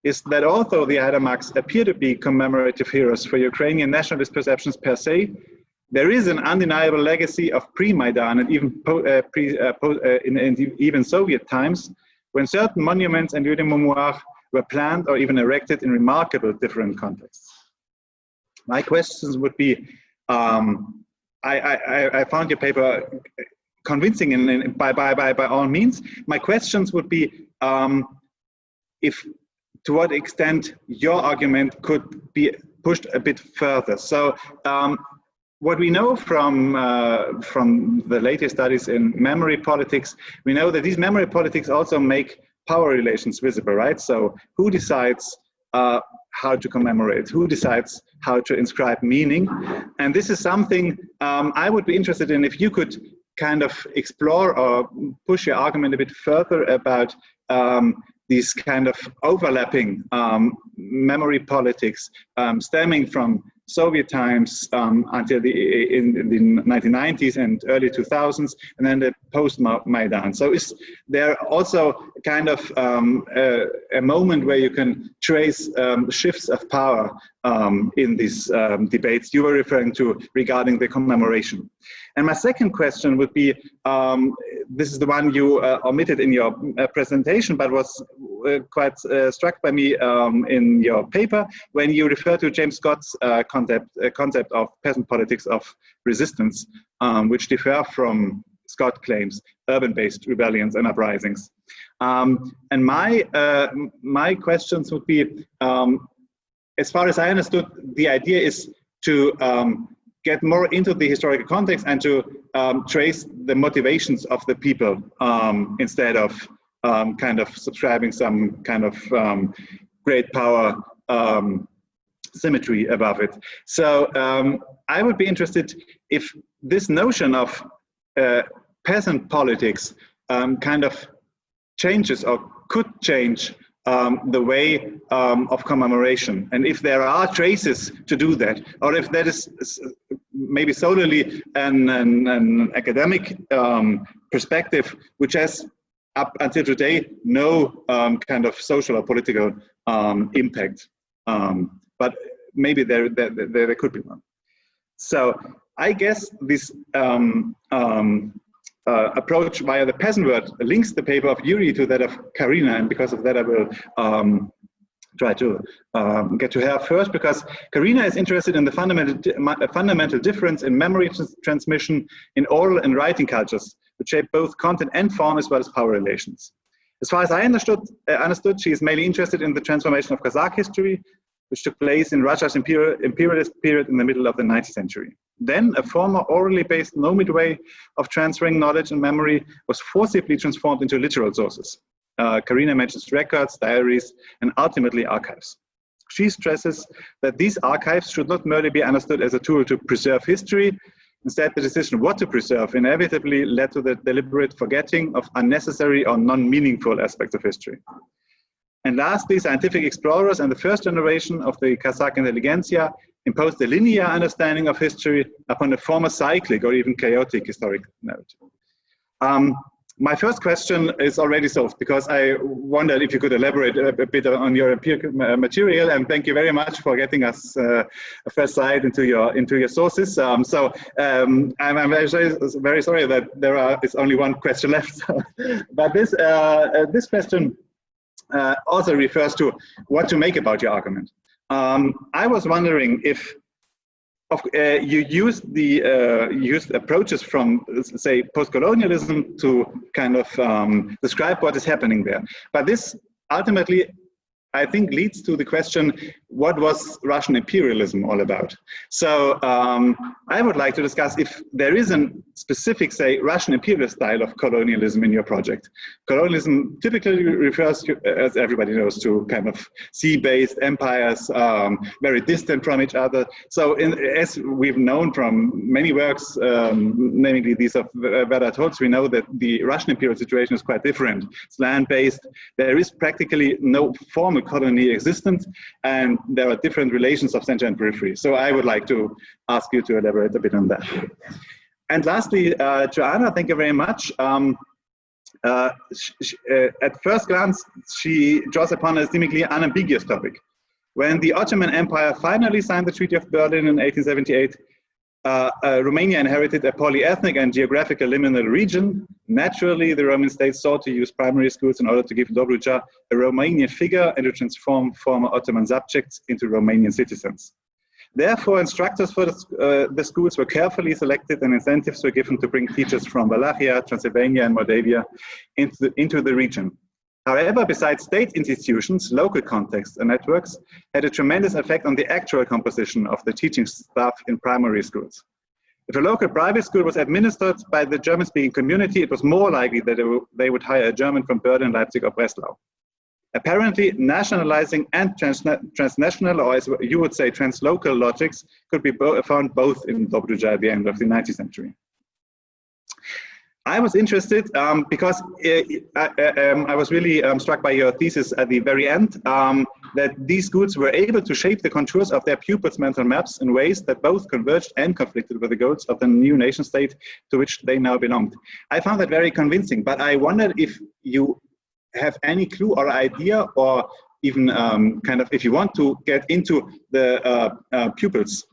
is that although the Haidamaks appear to be commemorative heroes for Ukrainian nationalist perceptions per se, there is an undeniable legacy of pre-Maidan and even Soviet times, when certain monuments and lieux de mémoire were planned or even erected in remarkable different contexts. My questions would be, I found your paper convincing by all means. My questions would be, to what extent your argument could be pushed a bit further. So what we know from the latest studies in memory politics, we know that these memory politics also make power relations visible, right? So who decides how to commemorate? Who decides how to inscribe meaning? And this is something I would be interested in if you could kind of explore or push your argument a bit further about these kind of overlapping memory politics stemming from Soviet times until in the 1990s and early 2000s, and then the post-Maidan. So is there also kind of a moment where you can trace shifts of power in these debates you were referring to regarding the commemoration? And my second question would be, this is the one you omitted in your presentation, but was quite struck by me in your paper when you refer to James Scott's concept of peasant politics of resistance, which differ from Scott claims urban-based rebellions and uprisings. And my questions would be, as far as I understood, the idea is to get more into the historical context and to trace the motivations of the people instead of kind of subscribing some kind of great power symmetry above it. So I would be interested if this notion of peasant politics kind of changes or could change the way of commemoration, and if there are traces to do that, or if that is maybe solely an academic perspective which has up until today no kind of social or political impact, but maybe there could be one. So I guess this approach via the peasant word links the paper of Iurii to that of Karina, and because of that I will try to get to her first, because Karina is interested in the fundamental difference in memory transmission in oral and writing cultures, which shape both content and form as well as power relations. As far as I understood, she is mainly interested in the transformation of Kazakh history, which took place in Russia's imperialist period in the middle of the 19th century. Then a former orally based nomad way of transferring knowledge and memory was forcibly transformed into literal sources. Karina mentions records, diaries, and ultimately archives. She stresses that these archives should not merely be understood as a tool to preserve history. Instead, the decision what to preserve inevitably led to the deliberate forgetting of unnecessary or non-meaningful aspects of history. And lastly, scientific explorers and the first generation of the Kazakh intelligentsia imposed a linear understanding of history upon a former cyclic or even chaotic historic narrative. My first question is already solved, because I wondered if you could elaborate a bit on your empirical material, and thank you very much for getting us a first sight into your sources. I'm very sorry that there is only one question left, but this question also refers to what to make about your argument. I was wondering if you used approaches from, say, post-colonialism to kind of describe what is happening there. But this ultimately, I think, leads to the question, what was Russian imperialism all about? So I would like to discuss if there is a specific, say, Russian imperialist style of colonialism in your project. Colonialism typically refers to, as everybody knows, to kind of sea-based empires, very distant from each other. So as we've known from many works, namely these of Werner Tolz, we know that the Russian imperial situation is quite different. It's land-based. There is practically no formal colony existent, and there are different relations of center and periphery. So I would like to ask you to elaborate a bit on that. And lastly, Joanna, thank you very much. At first glance, she draws upon a seemingly unambiguous topic. When the Ottoman Empire finally signed the Treaty of Berlin in 1878, Romania inherited a polyethnic and geographical liminal region. Naturally, the Roman state sought to use primary schools in order to give Dobruja a Romanian figure and to transform former Ottoman subjects into Romanian citizens. Therefore, instructors for the schools were carefully selected, and incentives were given to bring teachers from Wallachia, Transylvania, and Moldavia into the region. However, besides state institutions, local contexts and networks had a tremendous effect on the actual composition of the teaching staff in primary schools. If a local private school was administered by the German-speaking community, it was more likely that they would hire a German from Berlin, Leipzig, or Breslau. Apparently, nationalizing and transnational, or as you would say, translocal logics could be found both in Dobruja at the end of the 19th century. I was interested because I was really struck by your thesis at the very end, that these schools were able to shape the contours of their pupils' mental maps in ways that both converged and conflicted with the goals of the new nation state to which they now belonged. I found that very convincing, but I wondered if you have any clue or idea, or even kind of, if you want to get into the pupils,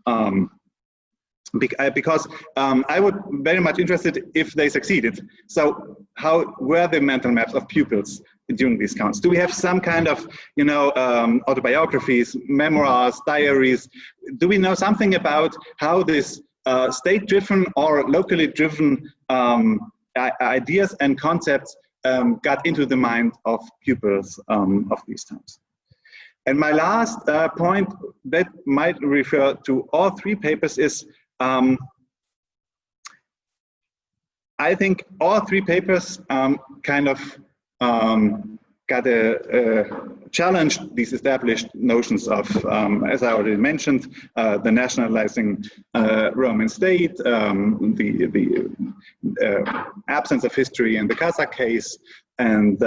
because I would very much interested if they succeeded. So how were the mental maps of pupils during these counts? Do we have some kind of, you know, autobiographies, memoirs, diaries? Do we know something about how this state-driven or locally driven ideas and concepts got into the mind of pupils of these times? And my last point that might refer to all three papers is, I think all three papers kind of got challenged these established notions of, as I already mentioned, the nationalizing Roman state, the absence of history in the Kazakh case, and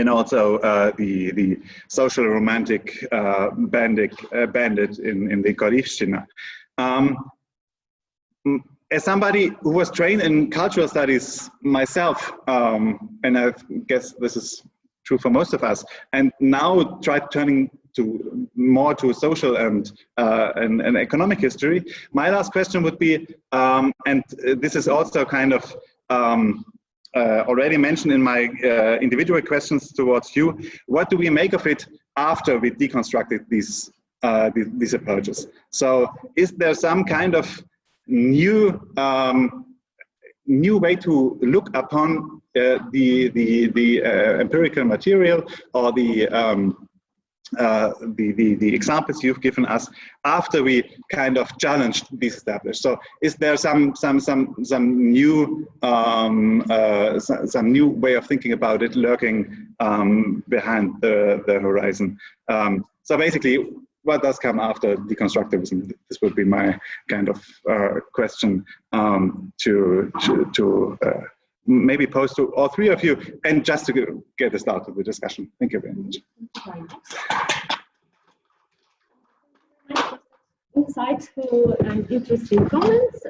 also the social romantic bandit in the Gorivshchina. As somebody who was trained in cultural studies myself, and I guess this is true for most of us, and now try turning to more to social and economic history, my last question would be, and this is also kind of already mentioned in my individual questions towards you, what do we make of it after we deconstructed these approaches? So is there some kind of new way to look upon the empirical material, or the examples you've given us after we kind of challenged these established? So is there some new some new way of thinking about it lurking behind the horizon? So basically, what does come after deconstructivism? This would be my kind of question to maybe pose to all three of you, and just to get a start of the discussion. Thank you very much. Insightful and interesting comments.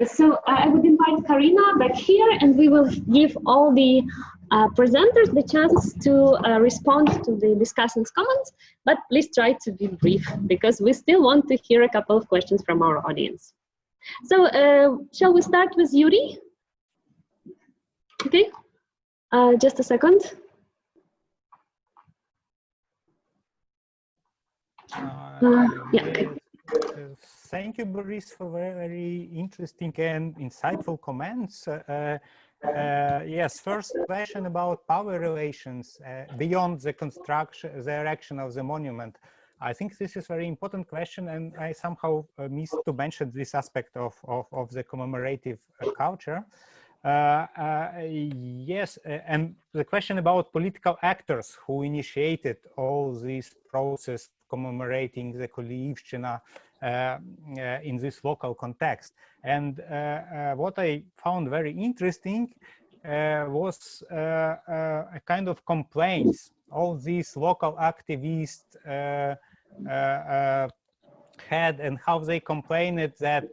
So I would invite Karina back here, and we will give all the presenters the chance to respond to the discussants' comments, but please try to be brief, because we still want to hear a couple of questions from our audience. So shall we start with Iurii? Okay, just a second. Thank you, Boris, for very interesting and insightful comments. Yes, first question about power relations beyond the construction, the erection of the monument. I think this is a very important question, and I somehow missed to mention this aspect of the commemorative culture. Yes, and the question about political actors who initiated all this process commemorating the Koliyivщина in this local context. And what I found very interesting was a kind of complaints all these local activists had, and how they complained that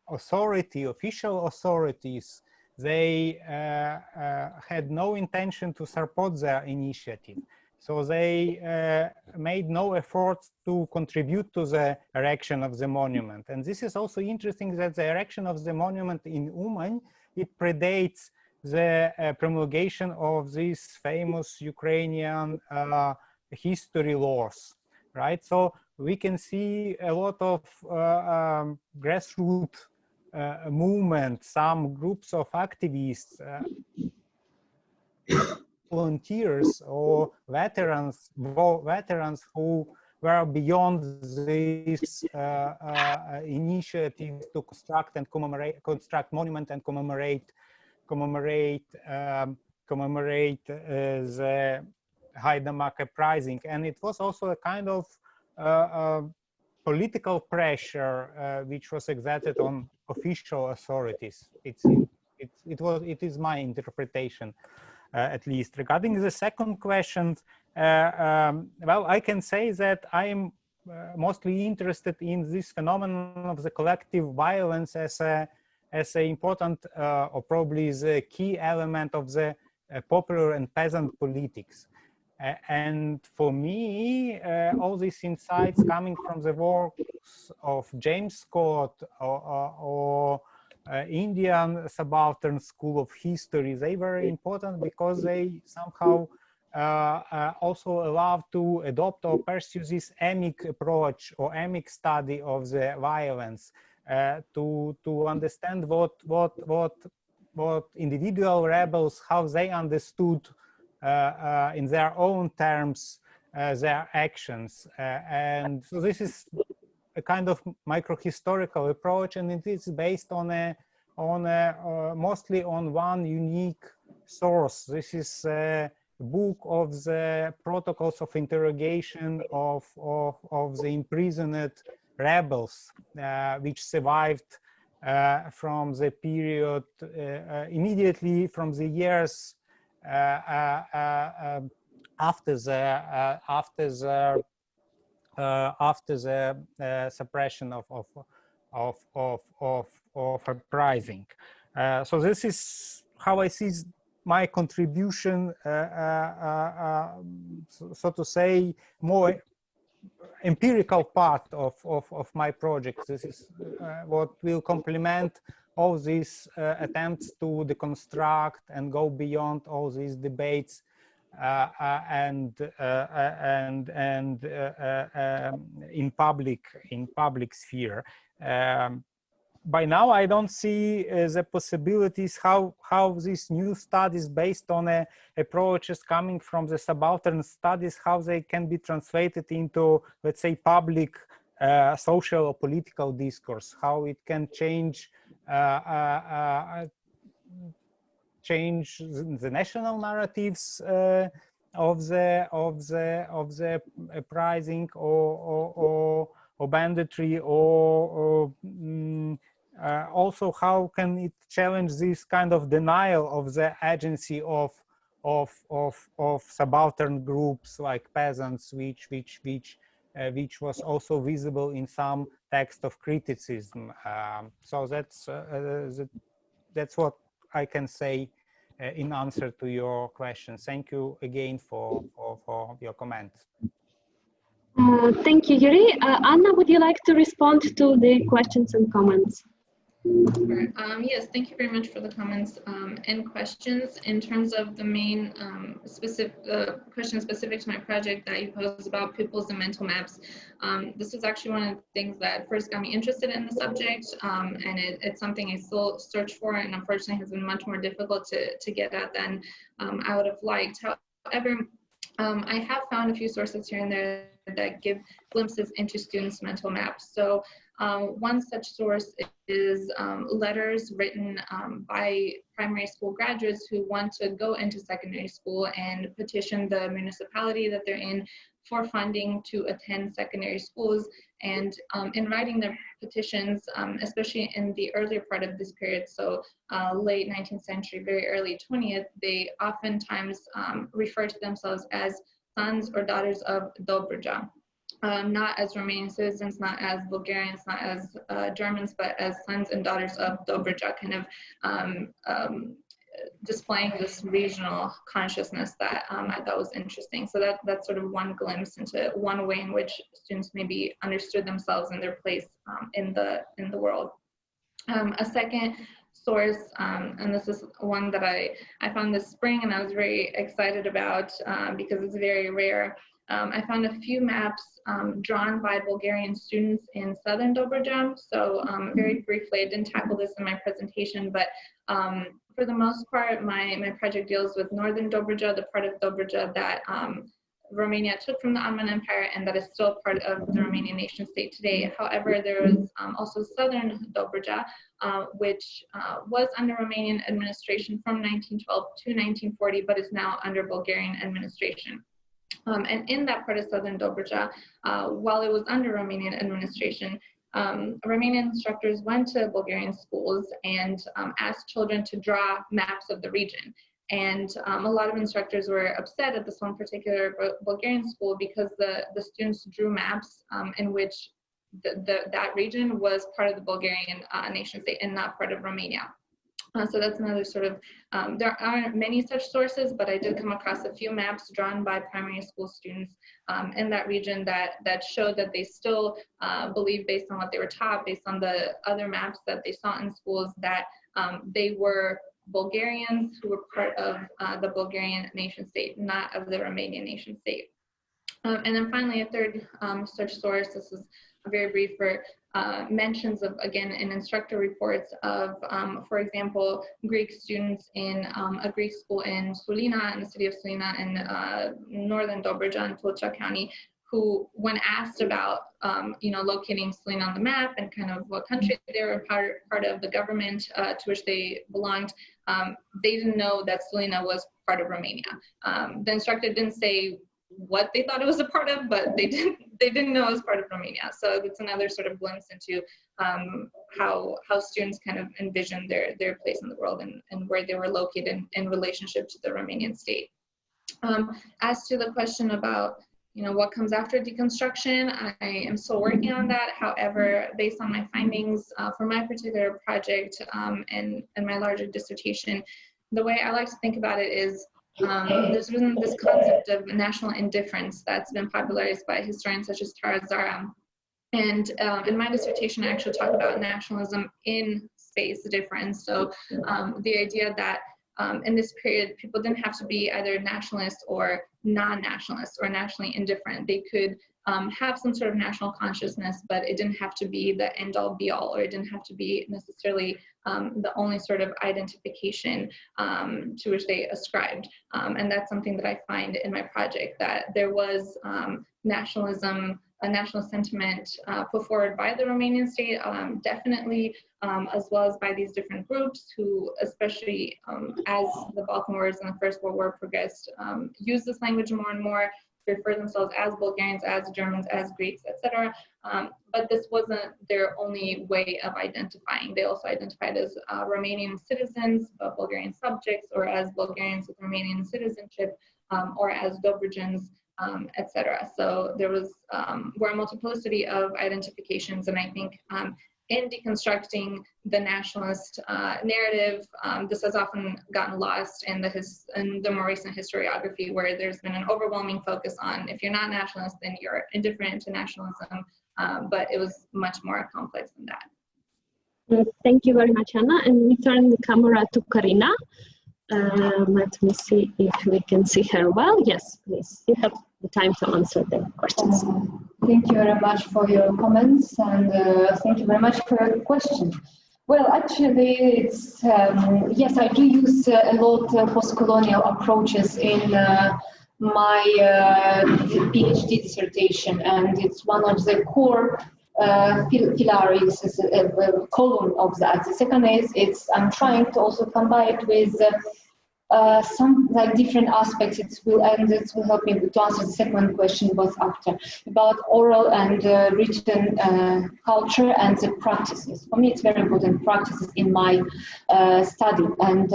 official authorities, they had no intention to support their initiative. So they made no effort to contribute to the erection of the monument. And this is also interesting, that the erection of the monument in Uman, it predates the promulgation of these famous Ukrainian history laws, right? So we can see a lot of grassroots movement, some groups of activists, volunteers or veterans who were beyond this initiative to construct monument and commemorate the Haidamake uprising. And it was also a kind of political pressure which was exerted on official authorities. It is my interpretation. At least. Regarding the second question, well, I can say that I am mostly interested in this phenomenon of the collective violence as an important or probably the key element of the popular and peasant politics. And for me, all these insights coming from the works of James Scott or Indian Subaltern school of history, they were important because they somehow also allowed to adopt or pursue this emic approach or emic study of the violence to understand what individual rebels, how they understood in their own terms their actions. And so this is a kind of microhistorical approach, and it is based on mostly on one unique source. This is a book of the protocols of interrogation of the imprisoned rebels, which survived from the period immediately from the years after the suppression of uprising. So this is how I see my contribution, so to say, more empirical part of my project. This is what will complement all these attempts to deconstruct and go beyond all these debates in public sphere. By now, I don't see the possibilities how these new studies based on approaches coming from the subaltern studies, how they can be translated into, let's say, public social or political discourse, how it can change the national narratives of the uprising or banditry, or also how can it challenge this kind of denial of the agency of subaltern groups like peasants, which was also visible in some text of criticism. So that's what I can say in answer to your question. Thank you again for your comments. Thank you, Iurii. Anna, would you like to respond to the questions and comments? Sure. Yes, thank you very much for the comments and questions. In terms of the main question specific to my project that you posed about pupils and mental maps, this is actually one of the things that first got me interested in the subject, and it's something I still search for, and unfortunately has been much more difficult to get at than I would have liked. However, I have found a few sources here and there that give glimpses into students' mental maps. So one such source is letters written by primary school graduates who want to go into secondary school and petition the municipality that they're in for funding to attend secondary schools. And in writing their petitions, especially in the earlier part of this period, so late 19th century, very early 20th, they oftentimes refer to themselves as sons or daughters of Dobruja. Not as Romanian citizens, not as Bulgarians, not as Germans, but as sons and daughters of Dobruja, kind of displaying this regional consciousness that I thought was interesting. So that's sort of one glimpse into one way in which students maybe understood themselves and their place in the world. A second source, and this is one that I found this spring and I was very excited about because it's very rare. I found a few maps drawn by Bulgarian students in southern Dobruja. So very briefly, I didn't tackle this in my presentation, but for the most part, my project deals with northern Dobruja, the part of Dobruja that Romania took from the Ottoman Empire and that is still part of the Romanian nation state today. However, there was also southern Dobruja, which was under Romanian administration from 1912 to 1940, but is now under Bulgarian administration. And in that part of southern Dobruja, while it was under Romanian administration, Romanian instructors went to Bulgarian schools and asked children to draw maps of the region. And a lot of instructors were upset at this one particular Bulgarian school because the students drew maps in which that region was part of the Bulgarian nation state and not part of Romania. So that's another sort of, there aren't many such sources, but I did come across a few maps drawn by primary school students in that region that showed that they still believe, based on what they were taught, based on the other maps that they saw in schools, that they were Bulgarians who were part of the Bulgarian nation state, not of the Romanian nation state. And then finally, a third such source, this is very brief, for mentions of, again, in instructor reports of, for example, Greek students in a Greek school in Sulina, in the city of Sulina in northern Dobruja in Tulcea County, who, when asked about, locating Sulina on the map and kind of what country they were part of, the government to which they belonged, they didn't know that Sulina was part of Romania. The instructor didn't say what they thought it was a part of, but they didn't know it was part of Romania. So it's another sort of glimpse into how students kind of envision their place in the world and where they were located in relationship to the Romanian state. As to the question about what comes after deconstruction, I am still working on that. However, based on my findings for my particular project and my larger dissertation, the way I like to think about it is there's been this concept of national indifference that's been popularized by historians such as Tara Zara. And in my dissertation, I actually talk about nationalism in face difference. So the idea that in this period, people didn't have to be either nationalist or non-nationalist or nationally indifferent. They could have some sort of national consciousness, but it didn't have to be the end-all be-all, or it didn't have to be necessarily the only sort of identification to which they ascribed. And that's something that I find in my project, that there was nationalism, a national sentiment put forward by the Romanian state, definitely, as well as by these different groups who, especially as the Balkan Wars and the First World War progressed, used this language more and more, refer themselves as Bulgarians, as Germans, as Greeks, etc. But this wasn't their only way of identifying. They also identified as Romanian citizens, Bulgarian subjects, or as Bulgarians with Romanian citizenship, or as Dobrujans, etc. So there were a multiplicity of identifications, and I think in deconstructing the nationalist narrative, this has often gotten lost in the more recent historiography, where there's been an overwhelming focus on, if you're not nationalist, then you're indifferent to nationalism, but it was much more complex than that. Thank you very much, Anna. And we turn the camera to Karina. Let me see if we can see her well. Yes, please. You have the time to answer the questions. Thank you very much for your comments, and thank you very much for your question. Well, actually, it's yes, I do use a lot of post-colonial approaches in my PhD dissertation, and it's one of the core pillars, a column of that. The second is I'm trying to also combine it with some like different aspects. It will help me to answer the second question was after about oral and written culture and the practices. For me, it's very important practices in my study. And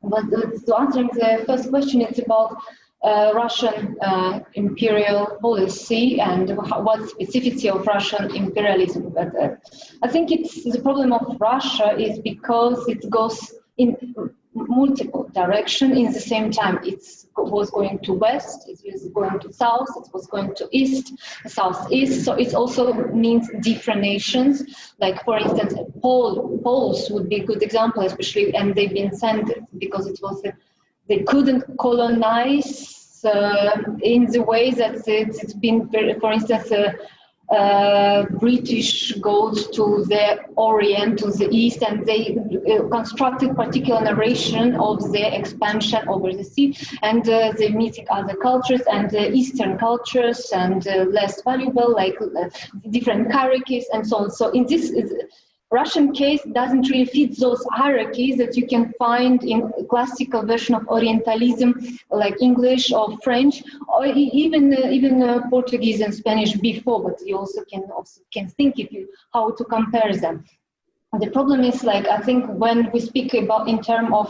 but to answering the first question, it's about Russian imperial policy and what specificity of Russian imperialism. But I think it's the problem of Russia is because it goes in multiple directions in the same time. It was going to west, it was going to south, it was going to east, southeast. So it also means different nations. Like for instance, Poles would be a good example, especially, and they've been sent because it was they couldn't colonize in the way that it's been, for instance, British goes to the Orient, to the East, and they constructed particular narration of their expansion over the sea, and they meeting other cultures and Eastern cultures and less valuable, like different hierarchies and so on. So in this Russian case doesn't really fit those hierarchies that you can find in classical version of Orientalism, like English or French, or even Portuguese and Spanish before. But you also can think how to compare them. The problem is, like, I think when we speak about in terms of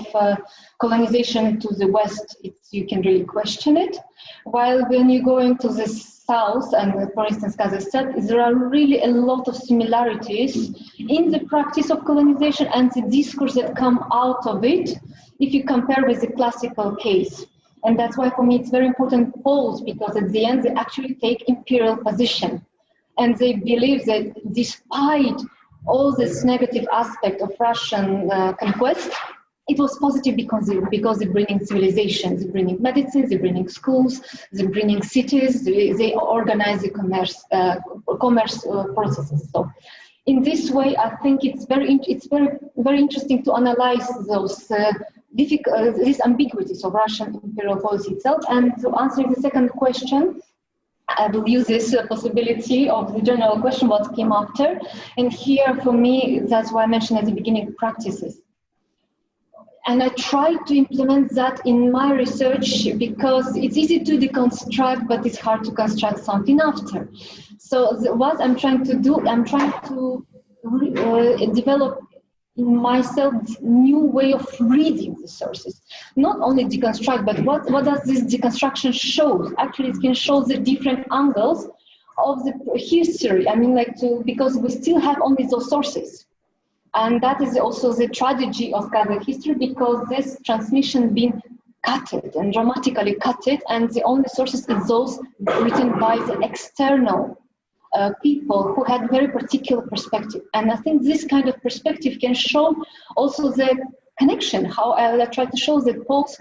colonization to the West, you can really question it. While when you go into the South, and for instance, Kazakhstan, there are really a lot of similarities in the practice of colonization and the discourse that come out of it, if you compare with the classical case. And that's why for me it's very important Poles, because at the end they actually take imperial position. And they believe that despite all this negative aspect of Russian conquest, it was positive because they're bringing civilization, they're bringing medicine, they're bringing schools, they're bringing cities, they organize the commerce processes. So, in this way, I think it's very interesting to analyze those these ambiguities of Russian imperial policy itself. And to answer the second question, I will use this possibility of the general question, what came after. And here, for me, that's why I mentioned at the beginning, practices. And I try to implement that in my research because it's easy to deconstruct, but it's hard to construct something after. So what I'm trying to do, I'm trying to develop in myself new way of reading the sources. Not only deconstruct, but what does this deconstruction show? Actually, it can show the different angles of the history. I mean, because we still have only those sources. And that is also the tragedy of Kazakh history, because this transmission been cutted and dramatically cutted, and the only sources is those written by the external people who had very particular perspective. And I think this kind of perspective can show also the connection, how I try to show the poles,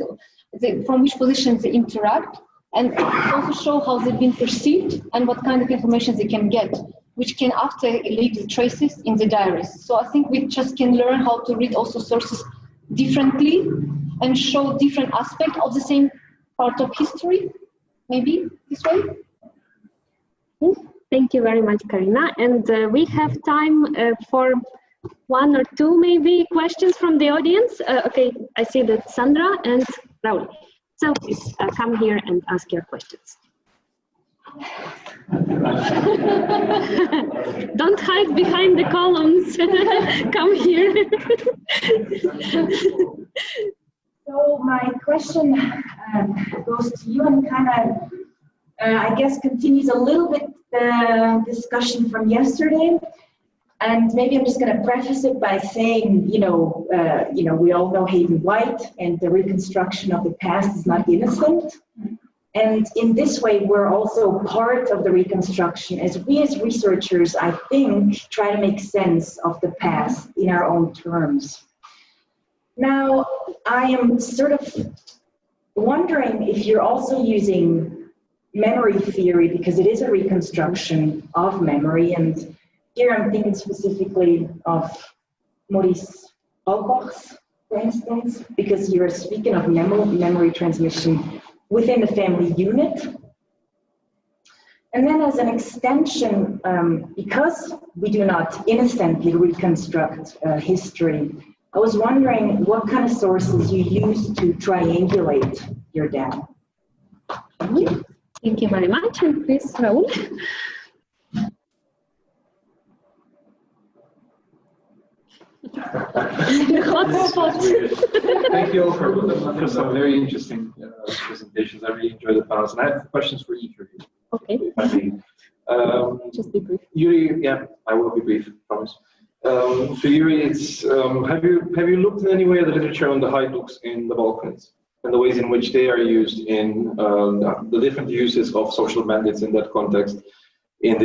from which positions they interact, and also show how they've been perceived and what kind of information they can get, which can after leave the traces in the diaries. So I think we just can learn how to read also sources differently and show different aspects of the same part of history, maybe this way. Thank you very much, Karina. And we have time for one or two maybe questions from the audience. Okay, I see that Sandra and Raul. So please come here and ask your questions. Don't hide behind the columns. Come here. So my question goes to you and kind of, I guess, continues a little bit the discussion from yesterday. And maybe I'm just going to preface it by saying, we all know Hayden White, and the reconstruction of the past is not innocent. And in this way, we're also part of the reconstruction, as we as researchers, I think, try to make sense of the past in our own terms. Now, I am sort of wondering if you're also using memory theory, because it is a reconstruction of memory. And here I'm thinking specifically of Maurice Albach's, for instance, because you're speaking of memory transmission within the family unit. And then as an extension, because we do not innocently reconstruct history, I was wondering what kind of sources you use to triangulate your data. Thank you very much. And please, Raul. Thank you all for some very interesting presentations. I really enjoyed the panels, and I have questions for each of you. Okay. If I may. Just be brief. Iurii, yeah, I will be brief, promise. So Iurii, it's have you looked in any way at the literature on the Haiduks in the Balkans and the ways in which they are used in the different uses of social bandits in that context in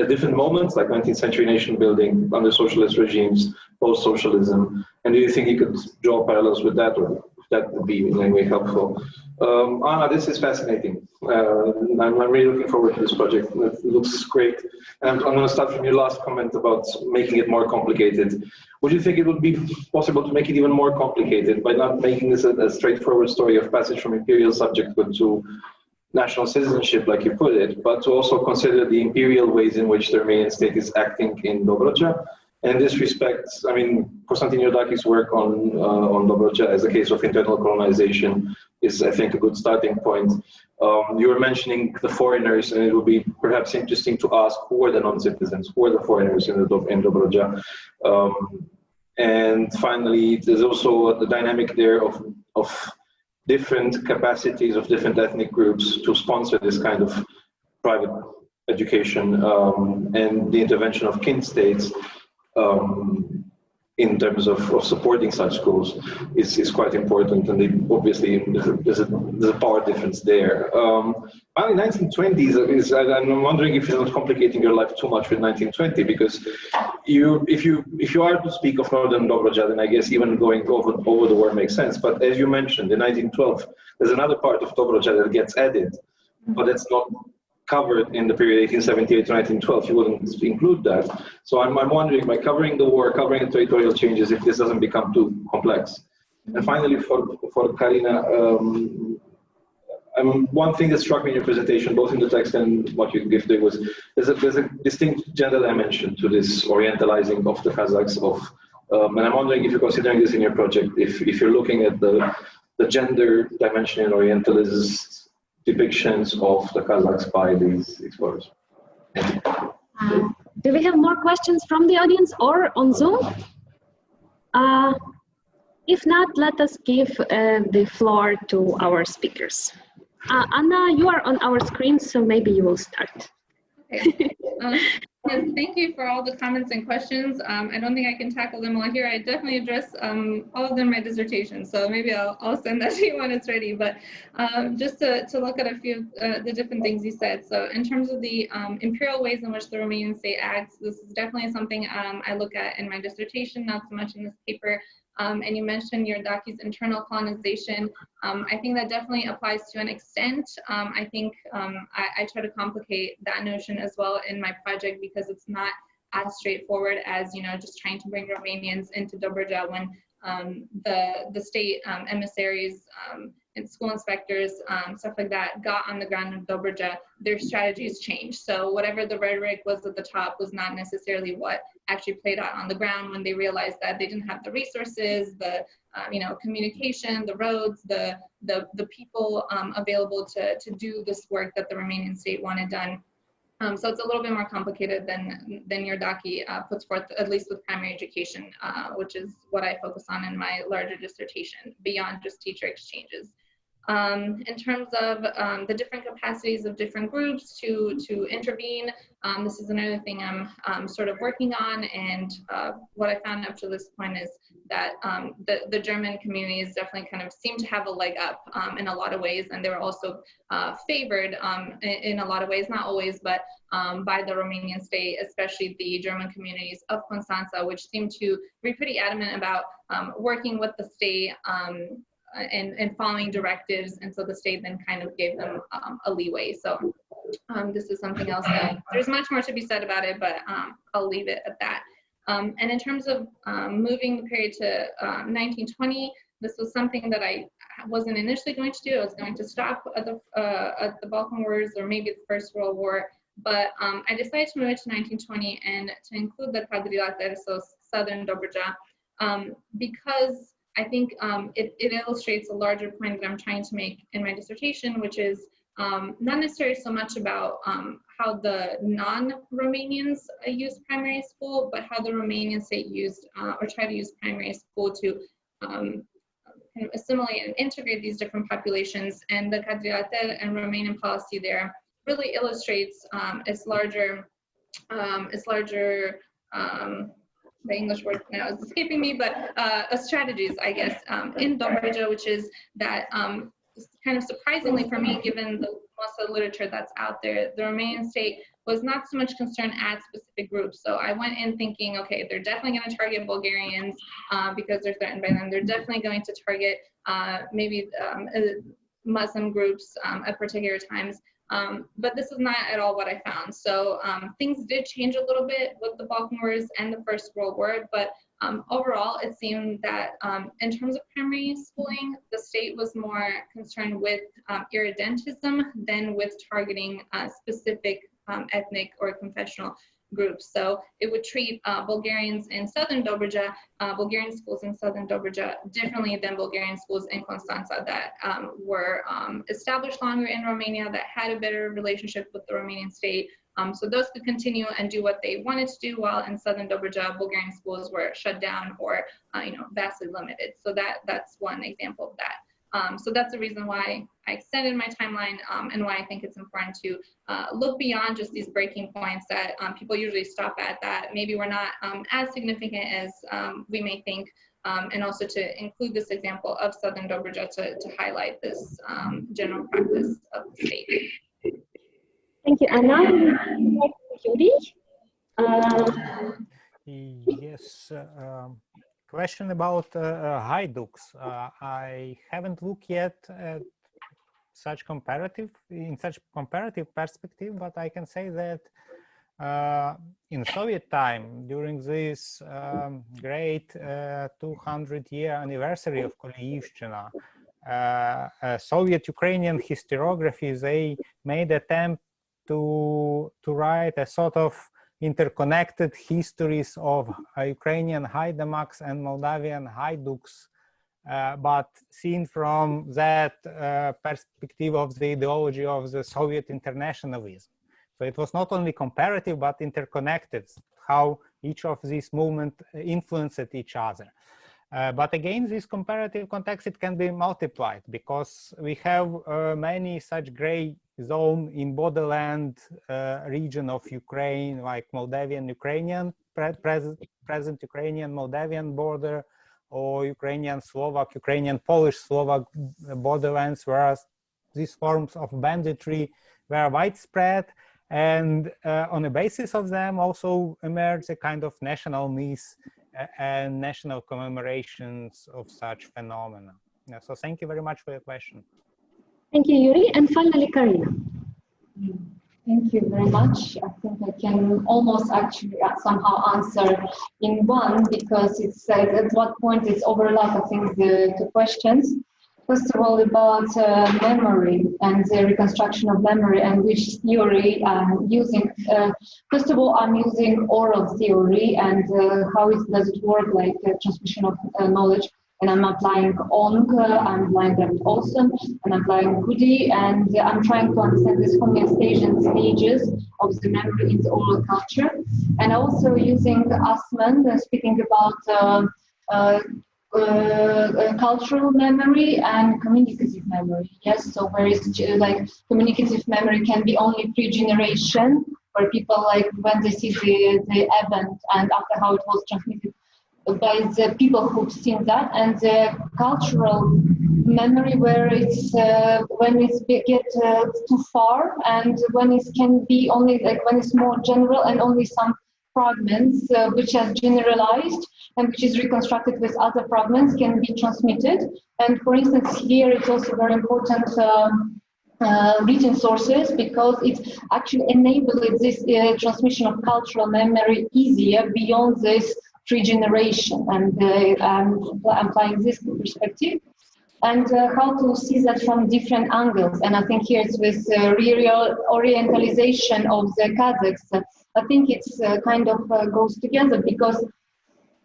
at different moments, like 19th century nation building under socialist regimes, post-socialism? And do you think you could draw parallels with that, or if that would be in any way helpful? Anna, this is fascinating. I'm really looking forward to this project. It looks great. And I'm going to start from your last comment about making it more complicated. Would you think it would be possible to make it even more complicated by not making this a straightforward story of passage from imperial subjecthood to national citizenship, like you put it, but to also consider the imperial ways in which the Romanian state is acting in Dobruja? And in this respect, I mean, Constantin Iordache's work on Dobruja as a case of internal colonization is, I think, a good starting point. You were mentioning the foreigners, and it would be perhaps interesting to ask who are the non-citizens, who are the foreigners in Dobruja. And finally, there's also the dynamic there of different capacities of different ethnic groups to sponsor this kind of private education, and the intervention of kin states in terms of supporting such schools is quite important, and obviously there's a power difference there. Finally, 1920s I'm wondering if you're not complicating your life too much with 1920, because if you are to speak of Northern Dobruja, then I guess even going over the war makes sense. But as you mentioned, in 1912, there's another part of Dobruja that gets added, but it's not covered in the period 1878 to 1912. You wouldn't include that. So I'm wondering, by covering the war, covering the territorial changes, if this doesn't become too complex. And finally, for Karina, one thing that struck me in your presentation, both in the text and what you gifted, was there's a distinct gender dimension to this orientalizing of the Kazakhs. And I'm wondering if you're considering this in your project, if you're looking at the gender dimension in Orientalist depictions of the Kazakhs by these explorers. Do we have more questions from the audience or on Zoom? If not, let us give the floor to our speakers. Anna, you are on our screen, so maybe you will start. Okay. Yes, thank you for all the comments and questions. I don't think I can tackle them all here. I definitely address all of them in my dissertation, so maybe I'll send that to you when it's ready. But just to look at a few of the different things you said. So in terms of the imperial ways in which the Romanian state acts, this is definitely something I look at in my dissertation, not so much in this paper. And you mentioned Iuridache's internal colonization. I think that definitely applies to an extent. I think I try to complicate that notion as well in my project because it's not as straightforward as, you know, just trying to bring Romanians into Dobruja when the state emissaries and school inspectors, stuff like that, got on the ground of Dobruja, their strategies changed. So whatever the rhetoric was at the top was not necessarily what actually played out on the ground when they realized that they didn't have the resources, the you know, communication, the roads, the people available to do this work that the Romanian state wanted done. So it's a little bit more complicated than Iurii puts forth, at least with primary education, which is what I focus on in my larger dissertation, beyond just teacher exchanges. In terms of the different capacities of different groups to intervene, this is another thing I'm sort of working on, and what I found up to this point is that the German communities definitely kind of seem to have a leg up in a lot of ways, and they were also favored in a lot of ways, not always, but by the Romanian state, especially the German communities of Constanța, which seem to be pretty adamant about working with the state and following directives, and so the state then kind of gave them a leeway. So this is something else that there's much more to be said about it, but I'll leave it at that. And in terms of moving the period to 1920, this was something that I wasn't initially going to do. I was going to stop at the Balkan Wars or maybe the First World War, but I decided to move it to 1920 and to include the Quadrilateral, so southern Dobruja, because I think it illustrates a larger point that I'm trying to make in my dissertation, which is not necessarily so much about how the non-Romanians used primary school, but how the Romanian state used or tried to use primary school to kind of assimilate and integrate these different populations. And the Quadrilateral and Romanian policy there really illustrates its larger the English word now is escaping me, but strategies, I guess, in Dobruja, which is that kind of surprisingly for me, given most of the literature that's out there, the Romanian state was not so much concerned at specific groups. So I went in thinking, okay, they're definitely going to target Bulgarians because they're threatened by them. They're definitely going to target maybe Muslim groups at particular times. But this is not at all what I found. So things did change a little bit with the Balkan Wars and the First World War, but overall it seemed that in terms of primary schooling, the state was more concerned with irredentism than with targeting specific ethnic or confessional groups. So it would treat Bulgarians in southern Dobruja, Bulgarian schools in southern Dobruja differently than Bulgarian schools in Constanța that were established longer in Romania, that had a better relationship with the Romanian state. So those could continue and do what they wanted to do, while in southern Dobruja, Bulgarian schools were shut down or vastly limited. So that's one example of that. So that's the reason why I extended my timeline and why I think it's important to look beyond just these breaking points that people usually stop at, that maybe we're not as significant as we may think, and also to include this example of southern Dobruja to highlight this general practice of the state. Thank you, Anna. Iurii? Yes. Question about haiduks. I haven't looked yet at such comparative perspective, but I can say that in Soviet time, during this great 200-year anniversary of Koliyivshchina, Soviet Ukrainian historiography, they made attempt to write a sort of interconnected histories of Ukrainian Haidamaks and Moldavian Haiduks, but seen from that perspective of the ideology of the Soviet internationalism. So it was not only comparative, but interconnected, how each of these movements influenced each other. But again, this comparative context, it can be multiplied because we have many such gray zone in borderland region of Ukraine, like Moldavian, Ukrainian, present Ukrainian, Moldavian border, or Ukrainian, Slovak, Ukrainian, Polish, Slovak borderlands, whereas these forms of banditry were widespread. And on the basis of them also emerged a kind of national myth and national commemorations of such phenomena. Yeah, so thank you very much for your question. Thank you, Iurii. And finally, Karina. Thank you very much. I think I can almost actually somehow answer in one, because it's at what point it's overlap, I think, the two questions. First of all, about memory and the reconstruction of memory, and which theory I'm using. First of all, I'm using oral theory and how does it work, like transmission of knowledge. And I'm applying Ong, I'm applying David Olson, and I'm applying Goody, and I'm trying to understand these homeostatic stages of the memory in the oral culture. And also using Assmann, speaking about cultural memory and communicative memory. Yes, so where is like communicative memory can be only pre-generation, where people like when they see the event and after how it was transmitted by the people who've seen that, and the cultural memory where it's when it gets too far, and when it can be only like when it's more general and only some fragments which are generalized and which is reconstructed with other fragments can be transmitted. And for instance, here it's also very important written sources, because it actually enables this transmission of cultural memory easier beyond this pre-generation. And I'm applying this perspective. And how to see that from different angles. And I think here it's with real orientalization of the Kazakhs. I think it's kind of goes together, because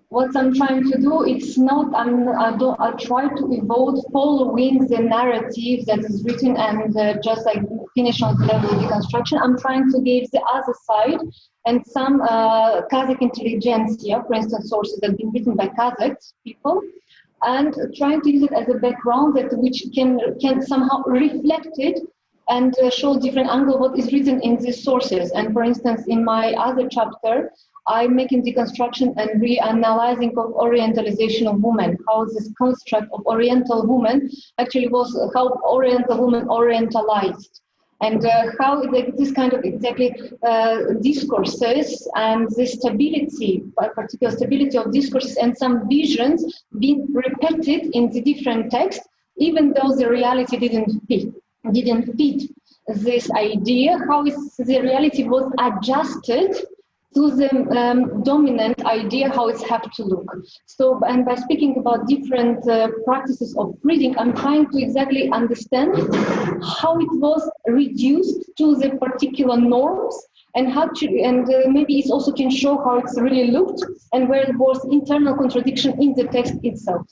what I'm trying to do, it's not, I try to evolve following the narrative that is written and just like finish on the level of deconstruction. I'm trying to give the other side and some Kazakh intelligentsia, for instance, sources that have been written by Kazakh people, and trying to use it as a background that which can somehow reflect it and show different angle what is written in these sources. And for instance, in my other chapter, I'm making deconstruction and reanalyzing of orientalization of women, how this construct of Oriental woman actually was, how Oriental woman orientalized, and how this kind of exactly discourses and the stability, particular stability of discourses and some visions being repeated in the different texts, even though the reality didn't fit this idea, how the reality was adjusted to the dominant idea how it's have to look. So, and by speaking about different practices of reading, I'm trying to exactly understand how it was reduced to the particular norms, and how to, and maybe it also can show how it's really looked and where there was internal contradiction in the text itself.